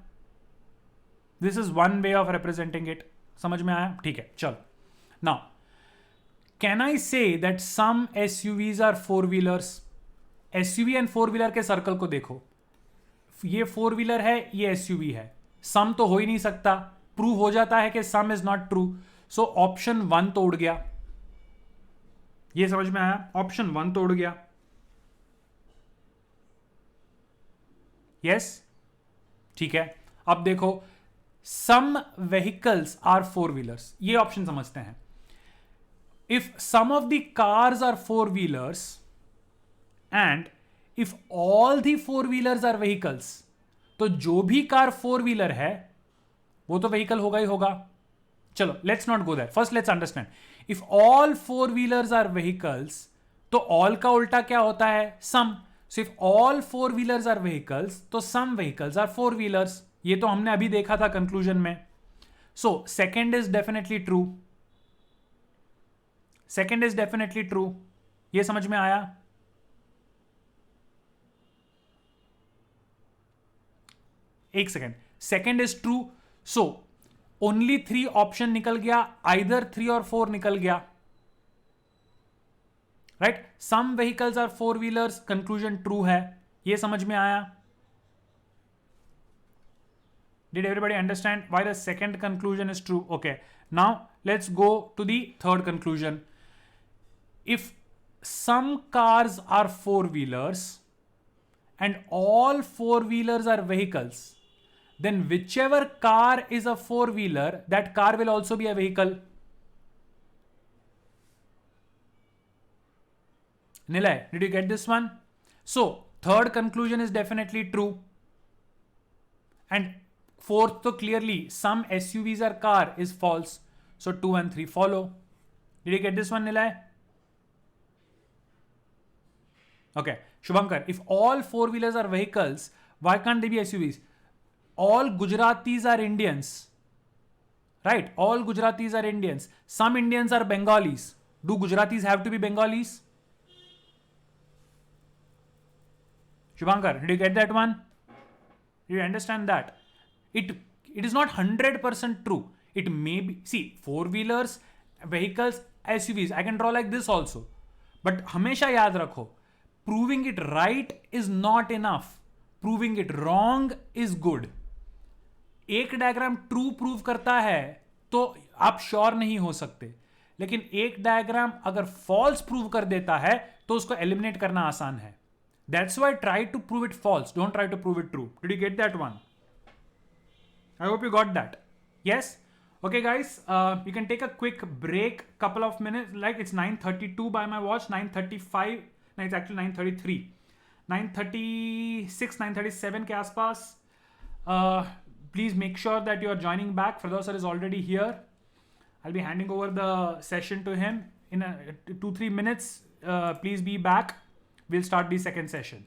This is one way of representing it. समझ में आया? ठीक है, चलो. Now, can I say that some SUVs are 4-wheelers? SUV and 4-wheeler के सर्कल को देखो. ये फोर व्हीलर है, ये एसयूवी है, सम तो हो ही नहीं सकता, प्रूव हो जाता है कि सम is not true, so option 1 तो उड़ गया। ये समझ में आया? ऑप्शन 1 तो उड़ गया। यस, ठीक है। अब देखो, some vehicles are four wheelers, ये ऑप्शन समझते हैं। If some of the cars are four wheelers and if all the four wheelers are vehicles, तो जो भी कार फोर व्हीलर है वो तो व्हीकल होगा ही होगा। चलो, let's not go that, first let's understand. If all four wheelers are vehicles, तो ऑल का उल्टा क्या होता है? Some. So if all four wheelers are vehicles, तो some vehicles are four wheelers. ये तो हमने अभी देखा था कंक्लूजन में। So second is definitely true, second is definitely true. ये समझ में आया? एक second, second is true, so only 3 option निकल गया, आइदर 3 और 4 निकल गया, right? Some vehicles are four wheelers, conclusion true है। ये समझ में आया? Did everybody understand why the second conclusion is true? Okay, now let's go to the third conclusion. If some cars are four wheelers and all four wheelers are vehicles, then whichever car is a four wheeler, that car will also be a vehicle. Nilay, did you get this one? So third conclusion is definitely true, and fourth, so clearly some SUVs are car is false. So 2 and 3 follow. Did you get this one, Nilay? Okay, Shubhankar, if all four wheelers are vehicles, why can't they be SUVs? All Gujaratis are Indians, right? All Gujaratis are Indians. Some Indians are Bengalis. Do Gujaratis have to be Bengalis? Shubhankar, did you get that one? Do you understand that? It is not 100% true. It may be, see, four wheelers, vehicles, SUVs, I can draw like this also. But हमेशा याद रखो, proving it right is not enough. Proving it wrong is good. एक diagram true prove करता है तो आप sure नहीं हो सकते, लेकिन एक डायग्राम अगर फॉल्स प्रूव कर देता है तो उसको एलिमिनेट करना आसान है. That's why try to prove it false. Don't try to prove it true. Did you get that one? I hope you got that. Yes? Okay, guys, you can take a quick break, couple of minutes. Like it's 9:32 by my watch, 9:35. No, it's actually 9:33. 9:36, 9:37 के आसपास. Please make sure that you are joining back. Firdaus sir is already here. I'll be handing over the session to him in 2-3 minutes. Please be back. We'll start the second session.